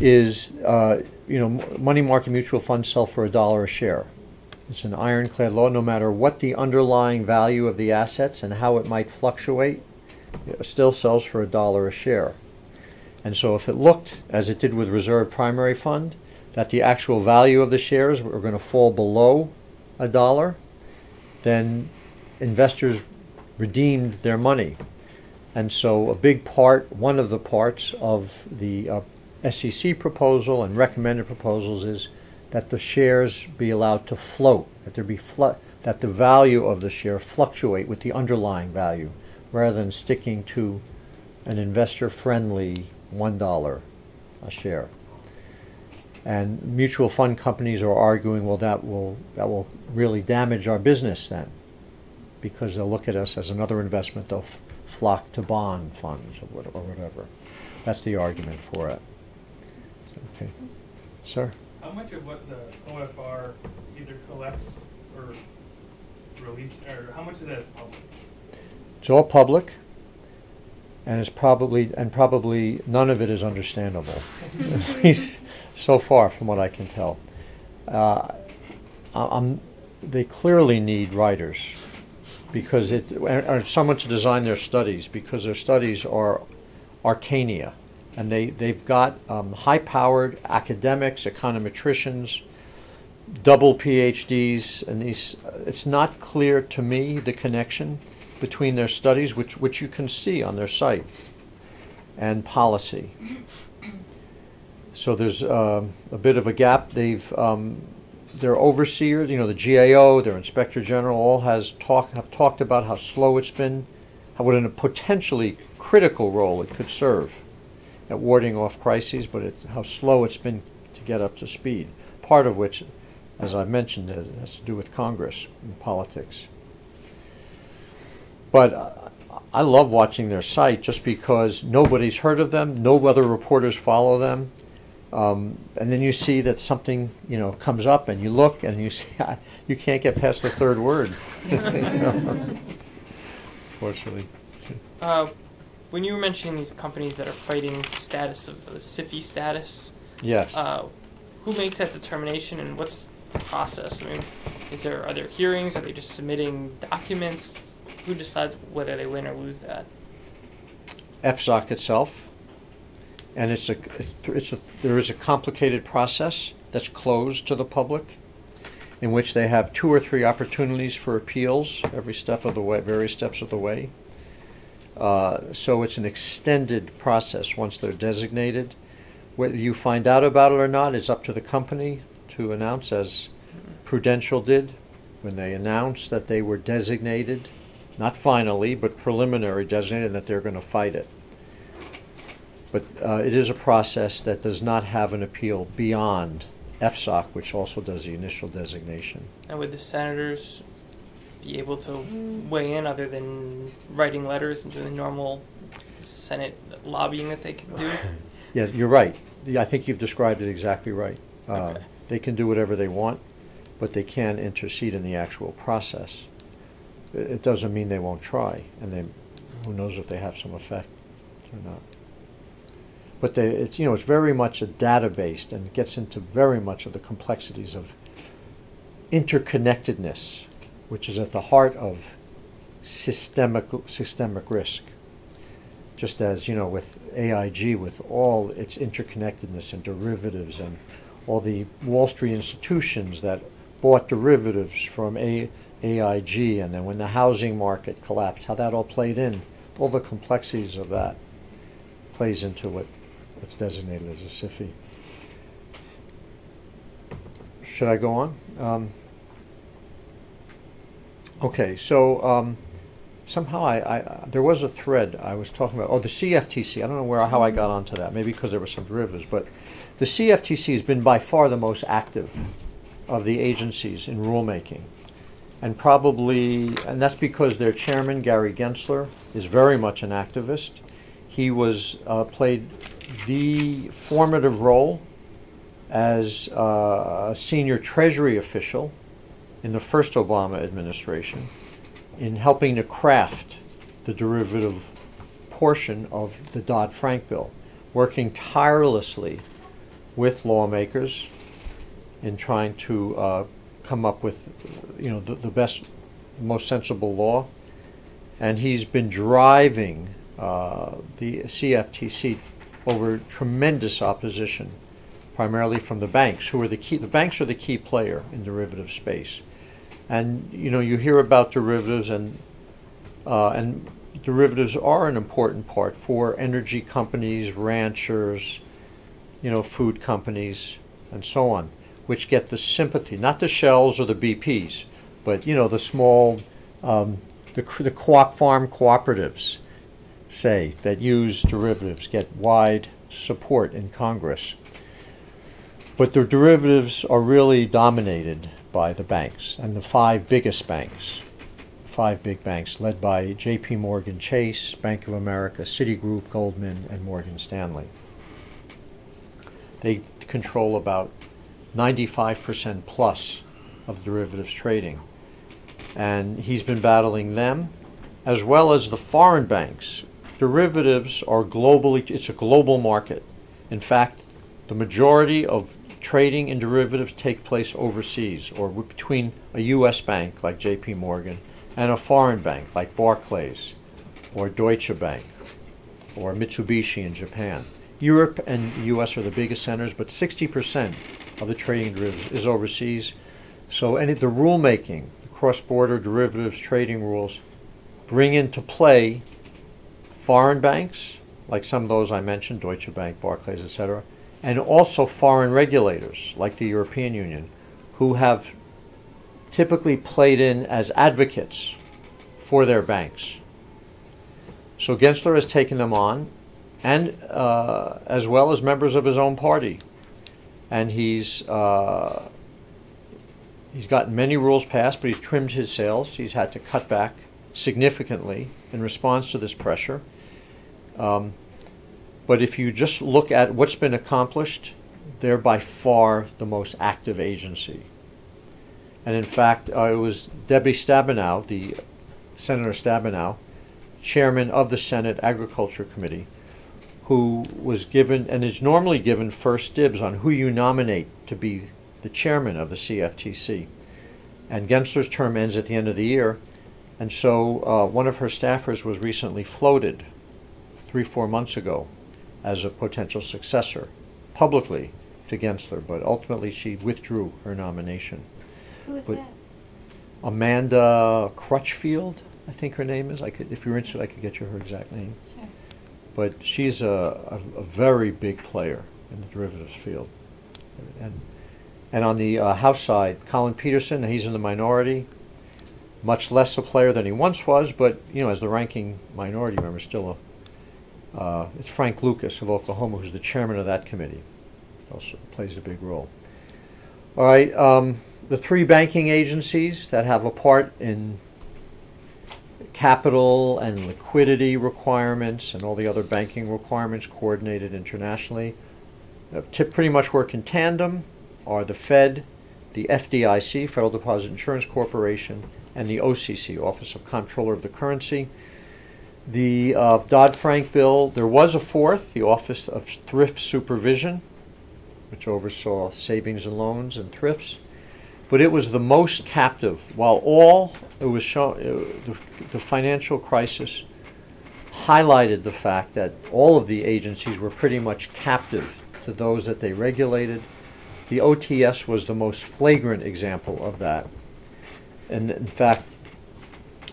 S2: is money market mutual funds sell for $1 a share. It's an ironclad law. No matter what the underlying value of the assets and how it might fluctuate, it still sells for $1 a share. And so if it looked, as it did with reserve primary fund, that the actual value of the shares were going to fall below $1, then investors redeemed their money. And so one of the parts of the SEC proposal and recommended proposals is that the shares be allowed to float, that the value of the share fluctuate with the underlying value, rather than sticking to an investor-friendly $1 a share. And mutual fund companies are arguing, well, that will really damage our business then, because they'll look at us as another investment. They'll flock to bond funds or whatever. That's the argument for it. Okay, sir.
S11: How much of what the OFR either collects or release, or how much of that is public?
S2: It's all public, and it's probably none of it is understandable, at least so far from what I can tell. They clearly need writers, because or someone to design their studies, because their studies are arcania. And they've got high-powered academics, econometricians, double PhDs, and it's not clear to me the connection between their studies, which you can see on their site, and policy. So there's a bit of a gap. Their overseers, the GAO, their Inspector General, all have talked about how slow it's been, what in a potentially critical role it could serve at warding off crises, but how slow it's been to get up to speed. Part of which, as I mentioned, has to do with Congress and politics. But I love watching their site just because nobody's heard of them, no other reporters follow them, and then you see that something comes up, and you look and you see you can't get past the third word. Unfortunately.
S3: When you were mentioning these companies that are fighting the status of the SIFI status,
S2: yes.
S3: Who makes that determination, and what's the process? I mean, are there hearings? Are they just submitting documents? Who decides whether they win or lose that?
S2: FSOC itself, and there is a complicated process that's closed to the public, in which they have 2 or 3 opportunities for appeals various steps of the way. So it's an extended process once they're designated. Whether you find out about it or not is up to the company to announce, as Prudential did when they announced that they were designated, not finally, but preliminary designated, and that they're going to fight it. But it is a process that does not have an appeal beyond FSOC, which also does the initial designation.
S3: And would the senators be able to weigh in other than writing letters and doing normal Senate lobbying that they can do?
S2: Yeah, you're right. I think you've described it exactly right.
S3: Okay.
S2: They can do whatever they want, but they can intercede in the actual process. It doesn't mean they won't try, and who knows if they have some effect or not. But it's very much a database, and it gets into very much of the complexities of interconnectedness, which is at the heart of systemic risk. Just as, with AIG, with all its interconnectedness and derivatives, and all the Wall Street institutions that bought derivatives from AIG, and then when the housing market collapsed, how that all played in, all the complexities of that plays into what's designated as a SIFI. Should I go on? Okay, so somehow there was a thread I was talking about. Oh, the CFTC. I don't know how I got onto that. Maybe because there were some derivatives, but the CFTC has been by far the most active of the agencies in rulemaking, and that's because their chairman Gary Gensler is very much an activist. He played the formative role as a senior Treasury official in the first Obama administration in helping to craft the derivative portion of the Dodd-Frank bill, working tirelessly with lawmakers in trying to come up with, the best, most sensible law. And he's been driving the CFTC over tremendous opposition, primarily from the banks, who are the key. The banks are the key player in derivative space. And you hear about derivatives, and derivatives are an important part for energy companies, ranchers, food companies, and so on, which get the sympathy, not the Shells or the BPs, but the small, the farm cooperatives, say, that use derivatives get wide support in Congress. But the derivatives are really dominated by the banks, and the five biggest banks, five big banks led by J.P. Morgan Chase, Bank of America, Citigroup, Goldman, and Morgan Stanley. They control about 95% plus of derivatives trading. And he's been battling them, as well as the foreign banks. Derivatives are it's a global market. In fact, the majority of trading in derivatives take place overseas, or between a U.S. bank like J.P. Morgan and a foreign bank like Barclays or Deutsche Bank or Mitsubishi in Japan. Europe and the U.S. are the biggest centers, but 60% of the trading derivatives is overseas. So the rulemaking, the cross-border derivatives trading rules, bring into play foreign banks, like some of those I mentioned, Deutsche Bank, Barclays, etc., and also foreign regulators, like the European Union, who have typically played in as advocates for their banks. So Gensler has taken them on, and as well as members of his own party. And he's gotten many rules passed, but he's trimmed his sails. He's had to cut back significantly in response to this pressure. But if you just look at what's been accomplished, they're by far the most active agency. And in fact, it was Debbie Stabenow, Senator Stabenow, chairman of the Senate Agriculture Committee, who was given, and is normally given, first dibs on who you nominate to be the chairman of the CFTC. And Gensler's term ends at the end of the year, and so one of her staffers was recently floated 3-4 months ago as a potential successor, publicly, to Gensler, but ultimately she withdrew her nomination.
S1: Who is that?
S2: Amanda Crutchfield, I think her name is. If you're interested, I could get you her exact name.
S1: Sure.
S2: But she's a very big player in the derivatives field. And on the House side, Colin Peterson, he's in the minority, much less a player than he once was, but as the ranking minority member, still it's Frank Lucas of Oklahoma, who's the chairman of that committee. Also plays a big role. All right, the three banking agencies that have a part in capital and liquidity requirements and all the other banking requirements coordinated internationally pretty much work in tandem are the Fed, the FDIC, Federal Deposit Insurance Corporation, and the OCC, Office of Comptroller of the Currency. The Dodd-Frank bill, there was a fourth, the Office of Thrift Supervision, which oversaw savings and loans and thrifts, but it was the most captive. While it was shown, the financial crisis highlighted the fact that all of the agencies were pretty much captive to those that they regulated. The OTS was the most flagrant example of that. And in fact,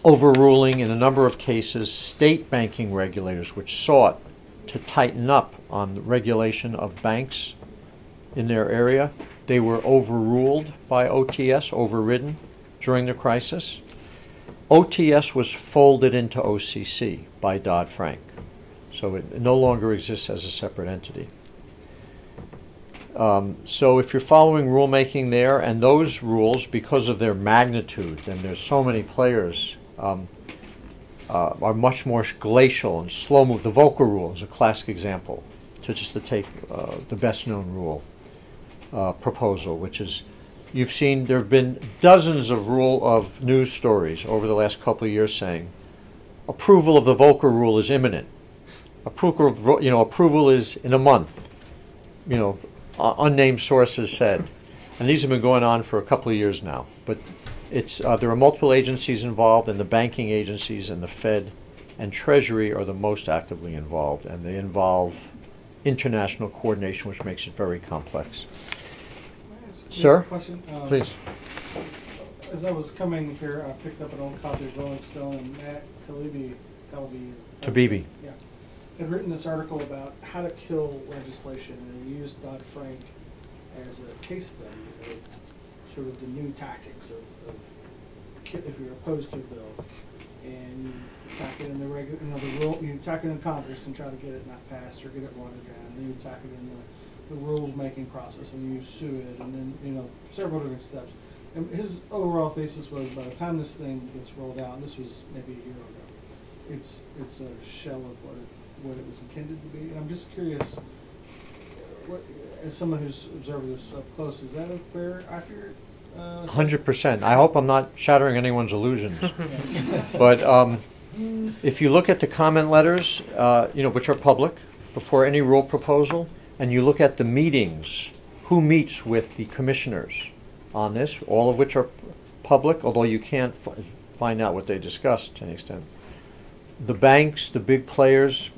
S2: overruling in a number of cases state banking regulators which sought to tighten up on the regulation of banks in their area. They were overruled by OTS, overridden during the crisis. OTS was folded into OCC by Dodd-Frank, so it no longer exists as a separate entity. So if you're following rulemaking there, and those rules, because of their magnitude, and there's so many players, are much more glacial and slow move. The Volcker rule is a classic example, to take the best known rule proposal, which is, you've seen there have been dozens of news stories over the last couple of years saying approval of the Volcker rule is imminent. Approval is in a month. Unnamed sources said, and these have been going on for a couple of years now. But it's there are multiple agencies involved, and the banking agencies and the Fed and Treasury are the most actively involved, and they involve international coordination, which makes it very complex. Sir,
S21: question.
S2: Please.
S21: As I was coming here, I picked up an old copy of Rolling Stone, and Matt
S2: Taibbi.
S21: Yeah, had written this article about how to kill legislation, and he used Dodd-Frank as a case study of sort of the new tactics of if you're opposed to a bill, and you attack it in the you attack it in Congress and try to get it not passed or get it watered down, and then you attack it in the rules making process, and you sue it, and then several different steps. And his overall thesis was, by the time this thing gets rolled out, and this was maybe a year ago, it's a shell of what it was intended to be. And I'm just curious, as someone who's observed this up close, is that a fair, accurate?
S2: 100%. I hope I'm not shattering anyone's illusions. But if you look at the comment letters, which are public before any rule proposal, and you look at the meetings, who meets with the commissioners on this, all of which are public, although you can't find out what they discussed to an extent. The banks, the big players,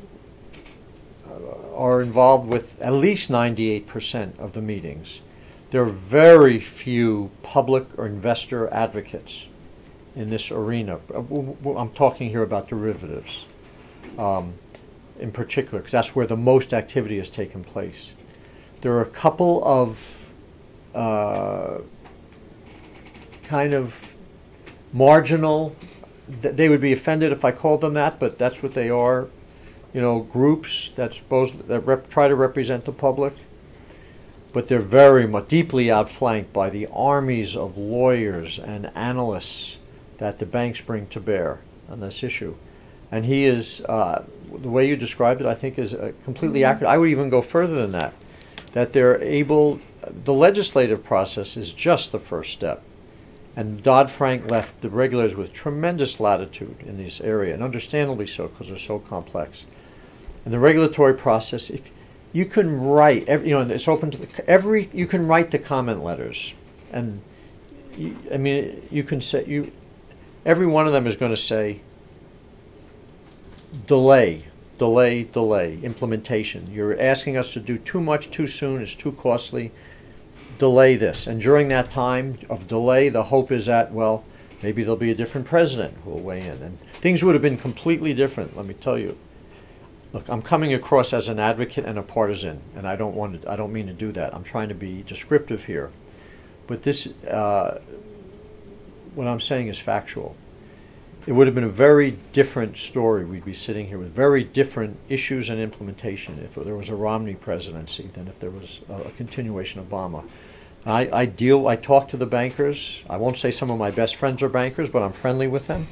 S2: are involved with at least 98% of the meetings. There are very few public or investor advocates in this arena. I'm talking here about derivatives in particular, because that's where the most activity has taken place. There are a couple of kind of marginal, they would be offended if I called them that, but that's what they are, groups that try to represent the public. But they're very much deeply outflanked by the armies of lawyers and analysts that the banks bring to bear on this issue. And he is, the way you described it, I think is completely accurate. I would even go further than that, that they're able, the legislative process is just the first step. And Dodd-Frank left the regulators with tremendous latitude in this area, and understandably so, because they're so complex. And the regulatory process, if you can write, it's open to you can write the comment letters, and you can say every one of them is going to say delay implementation. You're asking us to do too much too soon. It's too costly. Delay this. And during that time of delay, the hope is that, well, maybe there'll be a different president who will weigh in, and things would have been completely different. Let me tell you. Look, I'm coming across as an advocate and a partisan, and I don't mean to do that. I'm trying to be descriptive here, but this, what I'm saying is factual. It would have been a very different story. We'd be sitting here with very different issues and implementation if there was a Romney presidency than if there was a continuation of Obama. I talk to the bankers. I won't say some of my best friends are bankers, but I'm friendly with them.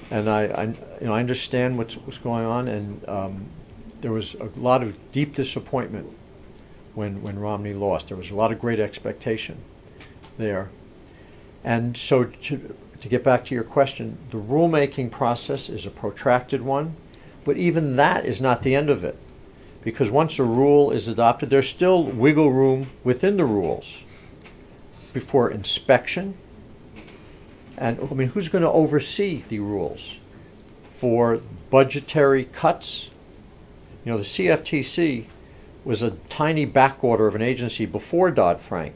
S2: And I understand what's going on, and there was a lot of deep disappointment when Romney lost. There was a lot of great expectation there. And so to get back to your question, the rulemaking process is a protracted one, but even that is not the end of it. Because once a rule is adopted, there's still wiggle room within the rules before inspection. And who's going to oversee the rules for budgetary cuts? The CFTC was a tiny backorder of an agency before Dodd-Frank,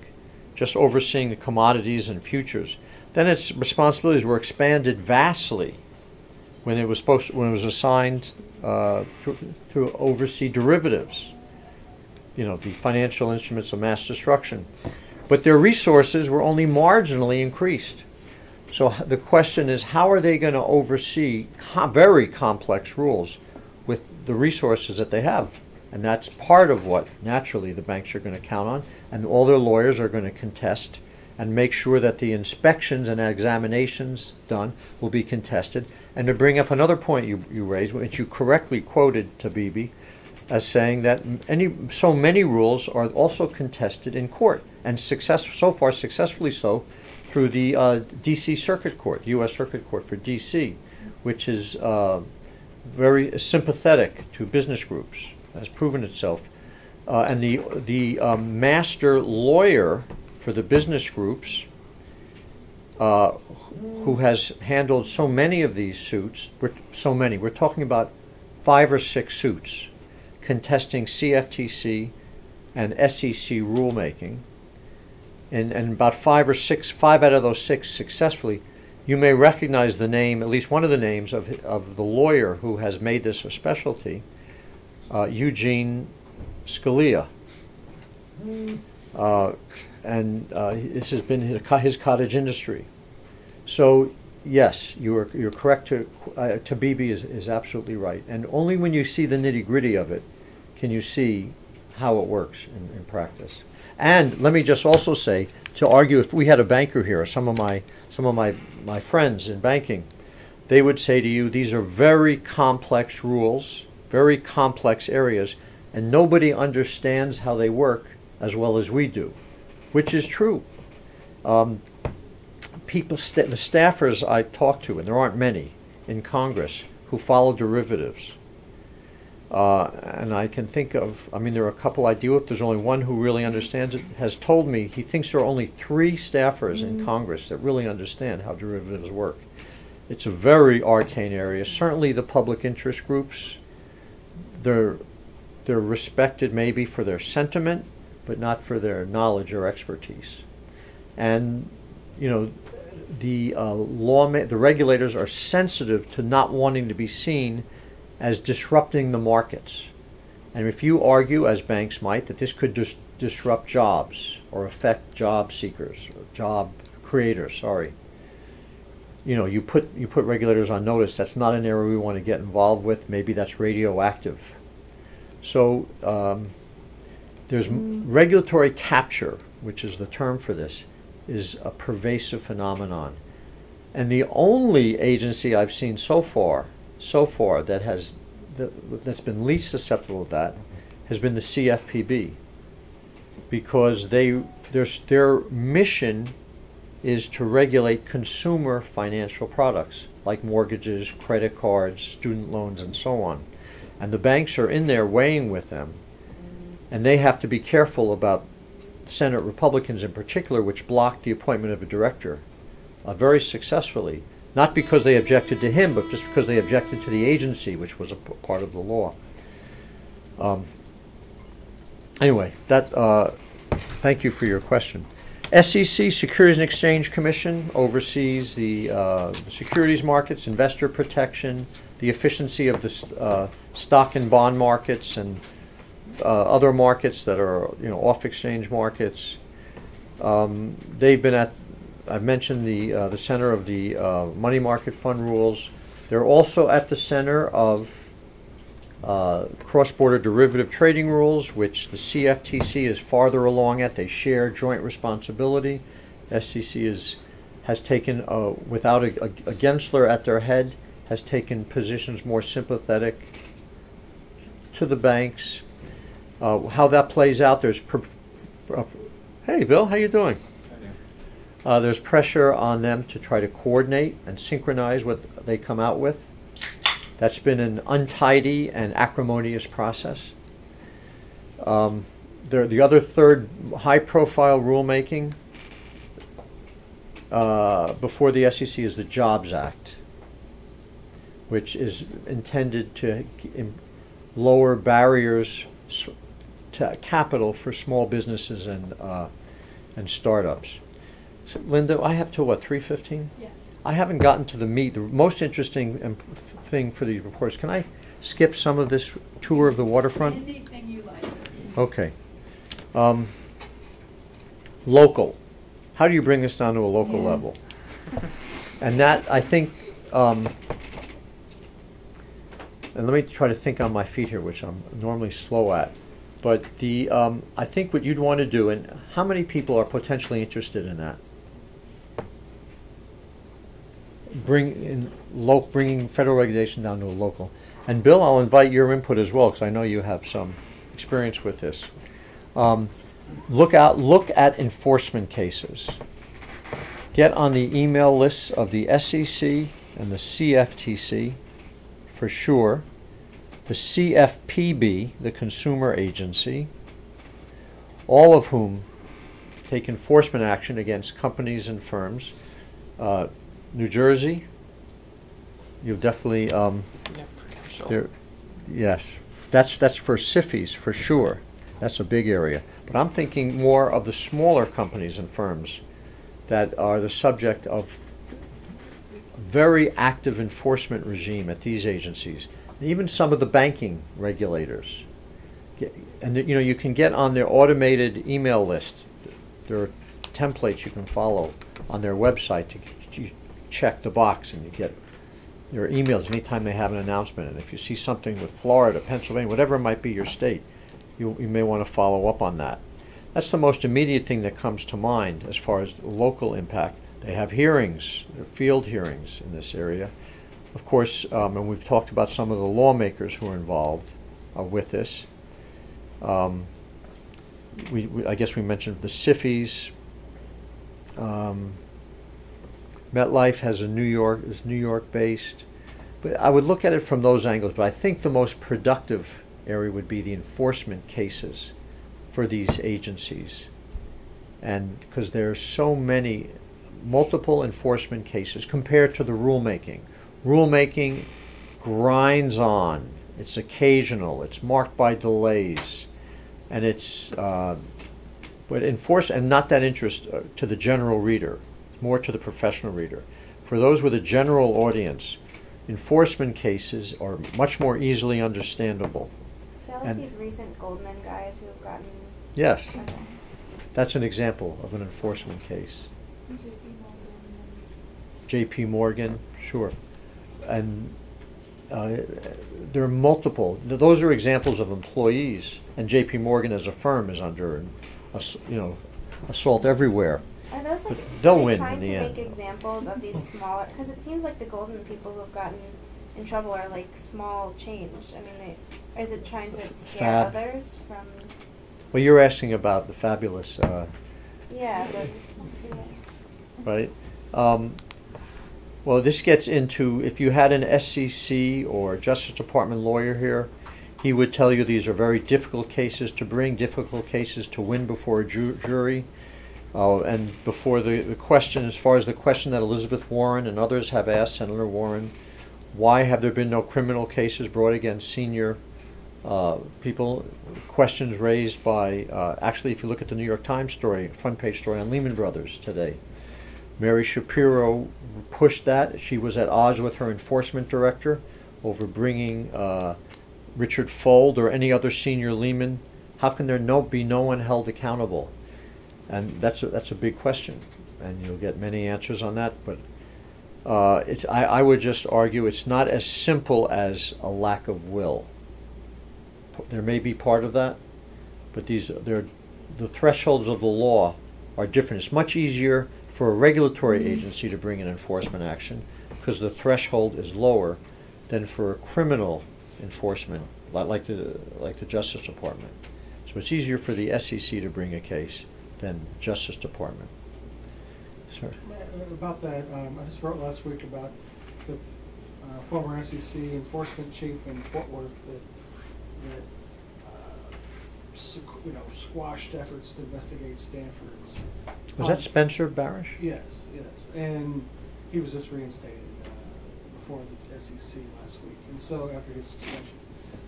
S2: just overseeing the commodities and futures. Then its responsibilities were expanded vastly when it was assigned to oversee derivatives, the financial instruments of mass destruction. But their resources were only marginally increased. So the question is, how are they going to oversee very complex rules with the resources that they have? And that's part of what, naturally, the banks are going to count on, and all their lawyers are going to contest and make sure that the inspections and examinations done will be contested. And to bring up another point you raised, which you correctly quoted Tabibi, as saying that so many rules are also contested in court, and so far successfully so, through the D.C. Circuit Court, U.S. Circuit Court for D.C., which is very sympathetic to business groups, has proven itself. And the master lawyer for the business groups, who has handled so many of these suits, we're talking about 5 or 6 suits contesting CFTC and SEC rulemaking, and about 5 out of those 6 successfully. You may recognize the name, at least one of the names of the lawyer who has made this a specialty, Eugene Scalia. And this has been his cottage industry. So yes, you're correct. Tabibi is absolutely right. And only when you see the nitty-gritty of it can you see how it works in practice. And let me just also say, to argue, if we had a banker here, or some of my friends in banking, they would say to you, these are very complex rules, very complex areas, and nobody understands how they work as well as we do, which is true. The staffers I talk to, and there aren't many in Congress, who follow derivatives. And I can think of, there are a couple I deal with. There's only one who really understands it, has told me he thinks there are only 3 staffers in Congress that really understand how derivatives work. It's a very arcane area. Certainly the public interest groups, they're respected maybe for their sentiment, but not for their knowledge or expertise. And, the regulators are sensitive to not wanting to be seen as disrupting the markets. And if you argue, as banks might, that this could disrupt jobs or affect job seekers, or job creators, sorry, you put regulators on notice. That's not an area we want to get involved with. Maybe that's radioactive. So there's regulatory capture, which is the term for this, is a pervasive phenomenon. And the only agency I've seen so far that's been least susceptible to that has been the CFPB, because their mission is to regulate consumer financial products like mortgages, credit cards, student loans, and so on. And the banks are in there weighing with them, and they have to be careful about Senate Republicans in particular, which blocked the appointment of a director very successfully. Not because they objected to him, but just because they objected to the agency, which was a part of the law. Anyway, thank you for your question. SEC, Securities and Exchange Commission, oversees the securities markets, investor protection, the efficiency of the stock and bond markets, and other markets that are off-exchange markets. They've been I've mentioned the center of the money market fund rules. They're also at the center of cross-border derivative trading rules, which the CFTC is farther along at. They share joint responsibility. SEC has taken, without a Gensler at their head, has taken positions more sympathetic to the banks. How that plays out, there's hey Bill, how you doing? There's pressure on them to try to coordinate and synchronize what they come out with. That's been an untidy and acrimonious process. The other third high-profile rulemaking before the SEC is the Jobs Act, which is intended to lower barriers to capital for small businesses and startups. So, Linda, I have till what, 3:15?
S23: Yes.
S2: I haven't gotten to the meat. The most interesting thing for these reports. Can I skip some of this tour of the waterfront?
S23: Anything you like.
S2: Okay. Local. How do you bring this down to a local level? And that, I think, and let me try to think on my feet here, which I'm normally slow at. But the, I think what you'd want to do, and how many people are potentially interested in that? Bringing federal regulation down to a local. And Bill, I'll invite your input as well, because I know you have some experience with this. Look at enforcement cases. Get on the email lists of the SEC and the CFTC for sure, the CFPB, the consumer agency, all of whom take enforcement action against companies and firms. New Jersey, you've definitely, there, yes, that's for SIFIs for sure. That's a big area. But I'm thinking more of the smaller companies and firms that are the subject of very active enforcement regime at these agencies, and even some of the banking regulators. And you know, you can get on their automated email list. There are templates you can follow on their website to check the box, and you get your emails anytime they have an announcement. And if you see something with Florida, Pennsylvania, whatever it might be your state, you may want to follow up on that. That's the most immediate thing that comes to mind as far as local impact. They have hearings, field hearings in this area. Of course, and we've talked about some of the lawmakers who are involved with this. I guess we mentioned the SIFIs. MetLife is New York based. But I would look at it from those angles. But I think the most productive area would be the enforcement cases for these agencies. And because there are so many multiple enforcement cases compared to the rulemaking. Rulemaking grinds on. It's occasional. It's marked by delays. And it's but and not that interest to the general reader, more to the professional reader. For those with a general audience, enforcement cases are much more easily understandable.
S1: Is that like these recent Goldman guys who have gotten...
S2: Yes.
S1: Okay.
S2: That's an example of an enforcement case. J.P. Morgan, sure. And there are multiple. Those are examples of employees. And J.P. Morgan as a firm is under, assault everywhere.
S1: Are those like,
S2: they'll win
S1: trying
S2: in the
S1: to
S2: end.
S1: make examples of these smaller, because it seems like the Goldman people who have gotten in trouble are like small change. I mean, is it trying to scare others from...
S2: Well, you're asking about the fabulous...
S1: yeah, but...
S2: Right? Well, this gets into, if you had an SEC or Justice Department lawyer here, he would tell you these are very difficult cases to bring, difficult cases to win before a jury. And before the question, as far as the question that Elizabeth Warren and others have asked Senator Warren, why have there been no criminal cases brought against senior people? Questions raised by, actually, if you look at the New York Times story, front page story on Lehman Brothers today, Mary Shapiro pushed that. She was at odds with her enforcement director over bringing Richard Fuld or any other senior Lehman. How can there be no one held accountable? And that's a big question, and you'll get many answers on that. But I would just argue it's not as simple as a lack of will. There may be part of that, but the thresholds of the law are different. It's much easier for a regulatory agency to bring an enforcement action because the threshold is lower than for a criminal enforcement, like the Justice Department. So it's easier for the SEC to bring a case than Justice Department. Sir.
S21: About that, I just wrote last week about the former SEC enforcement chief in Fort Worth that squashed efforts to investigate Stanford's.
S2: Was that Spencer Barish?
S21: Yes, and he was just reinstated before the SEC last week, and so after his suspension.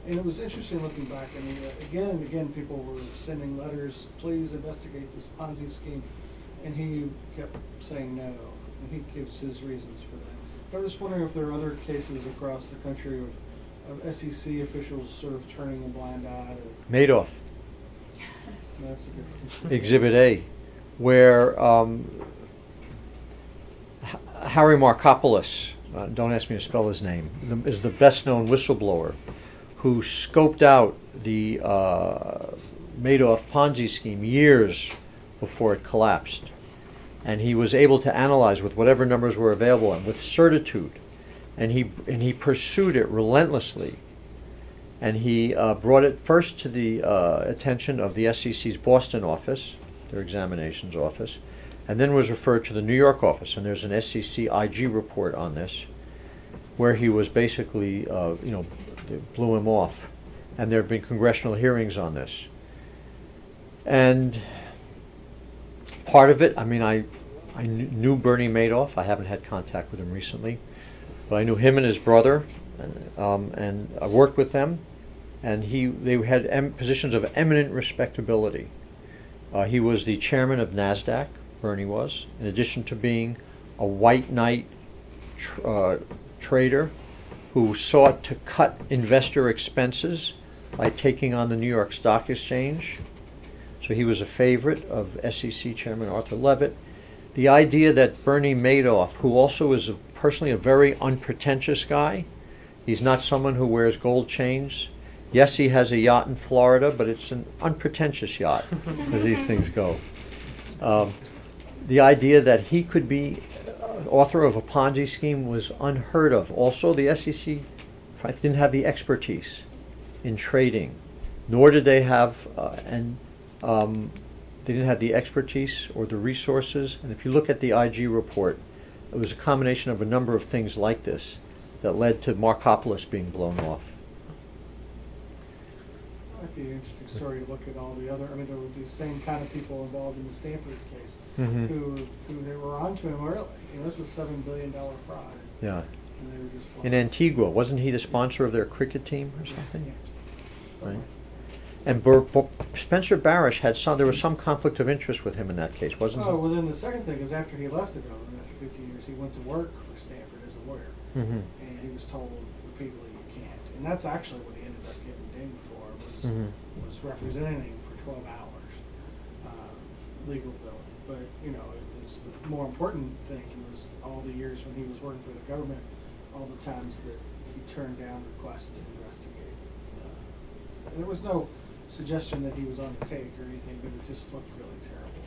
S21: And it was interesting looking back. I mean, again and again, people were sending letters, please investigate this Ponzi scheme, and he kept saying no, and he gives his reasons for that. But I was wondering if there are other cases across the country of SEC officials sort of turning a blind eye.
S2: Madoff.
S21: That's a good one.
S2: Exhibit A, where Harry Markopoulos, don't ask me to spell his name, is the best-known whistleblower who scoped out the Madoff Ponzi scheme years before it collapsed. And he was able to analyze with whatever numbers were available and with certitude. And he pursued it relentlessly. And he brought it first to the attention of the SEC's Boston office, their examinations office, and then was referred to the New York office. And there's an SEC IG report on this, where he was basically, they blew him off. And there have been congressional hearings on this. And part of it, I mean, I knew Bernie Madoff. I haven't had contact with him recently, but I knew him and his brother, and I worked with them. And they had positions of eminent respectability. He was the chairman of NASDAQ, Bernie was, in addition to being a white knight trader who sought to cut investor expenses by taking on the New York Stock Exchange. So he was a favorite of SEC Chairman Arthur Levitt. The idea that Bernie Madoff, who also is personally a very unpretentious guy, he's not someone who wears gold chains. Yes, he has a yacht in Florida, but it's an unpretentious yacht, as these things go. The idea that he could be author of a Ponzi scheme was unheard of. Also, the SEC didn't have the expertise in trading, nor did they have, they didn't have the expertise or the resources. And if you look at the IG report, it was a combination of a number of things like this that led to Markopoulos being blown off.
S21: Might be an interesting story to look at all the other. I mean, there were the same kind of people involved in the Stanford case who they were onto him early. This was $7 billion fraud.
S2: Yeah.
S21: And they were just
S2: in Antigua, wasn't he the sponsor of their cricket team or something?
S21: Yeah.
S2: Right. And Spencer Barish had there was some conflict of interest with him in that case, wasn't
S21: well, then the second thing is after he left the government, after 15 years, he went to work for Stanford as a lawyer. And he was told repeatedly you can't. And that's actually what he ended up getting dinged for, was representing for 12 hours, legal billing. But, the more important thing was all the years when he was working for the government, all the times that he turned down requests to investigate. There was no suggestion that he was on the take or anything, but it just looked really terrible.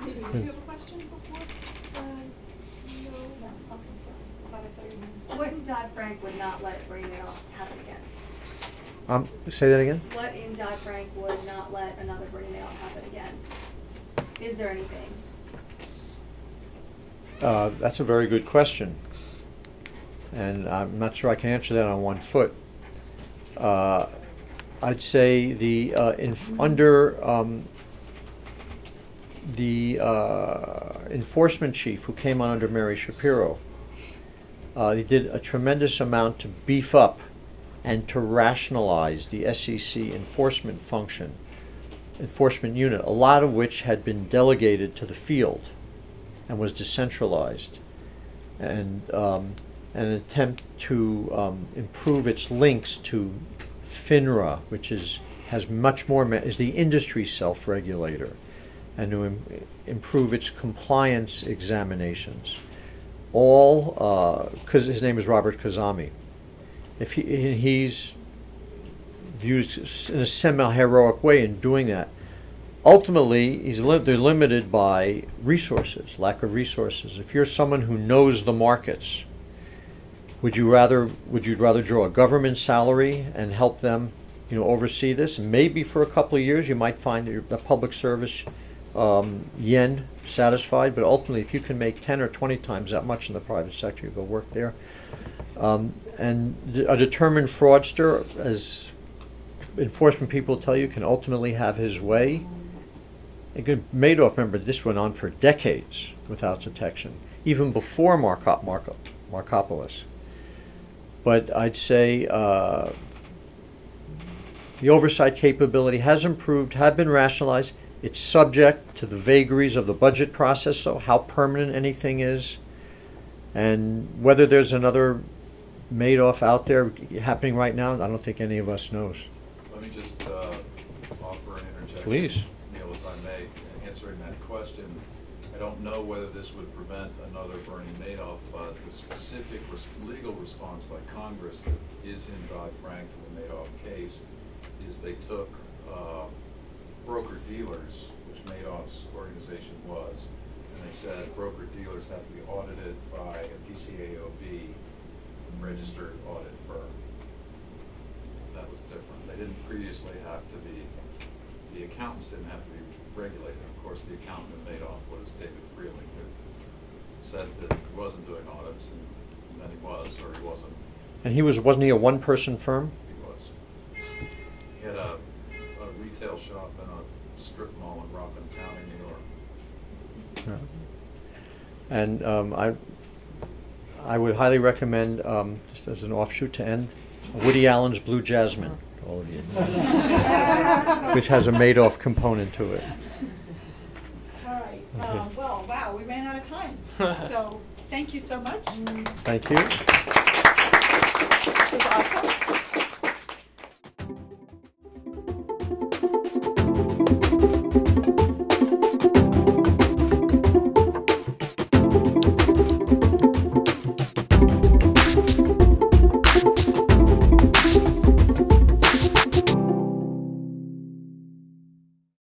S23: Maybe do you have a question before? No. Okay, sorry. I thought I saw your name.
S18: What in Dodd-Frank would not let Bernie Madoff happen again?
S2: Say that again?
S18: What in Dodd-Frank would not let another Bernie Madoff happen again? Is there anything?
S2: That's a very good question. And I'm not sure I can answer that on one foot. I'd say the enforcement chief who came on under Mary Shapiro, he did a tremendous amount to beef up and to rationalize the SEC enforcement unit, a lot of which had been delegated to the field and was decentralized, and an attempt to improve its links to FINRA, which has much more is the industry self-regulator, and to improve its compliance examinations. All because his name is Robert Kazami. If he's viewed in a semi-heroic way in doing that. Ultimately, they're limited by resources, lack of resources. If you're someone who knows the markets, would you rather draw a government salary and help them, oversee this? And maybe for a couple of years you might find the public service yen satisfied, but ultimately, if you can make 10 or 20 times that much in the private sector, you go work there. And a determined fraudster, as enforcement people tell you, can ultimately have his way. Madoff, remember, this went on for decades without detection, even before Markopoulos. But I'd say the oversight capability has improved, have been rationalized. It's subject to the vagaries of the budget process, so how permanent anything is, and whether there's another Madoff out there happening right now, I don't think any of us knows.
S5: Let me just offer an interjection.
S2: Please.
S5: Neil, if I may, answering that question. I don't know whether this would prevent another Bernie Madoff, but the specific legal response by Congress that is in Dodd-Frank to the Madoff case is they took broker-dealers, which Madoff's organization was, and they said broker-dealers have to be audited by a PCAOB registered audit firm. That was different. They didn't previously have to be, the accountants didn't have to be regulated. Of course, the accountant in Madoff was David Freeling, who said that he wasn't doing audits, and then he was, or he wasn't.
S2: And wasn't he a one-person firm?
S5: He was. He had a retail shop in a strip mall in Rockland County, New York.
S2: Yeah. And I would highly recommend, just as an offshoot to end, Woody Allen's Blue Jasmine, to all of you, which has a Madoff component to it.
S23: All right. Well, wow, we ran out of time. So thank you so much.
S2: Thank you.
S23: This was awesome.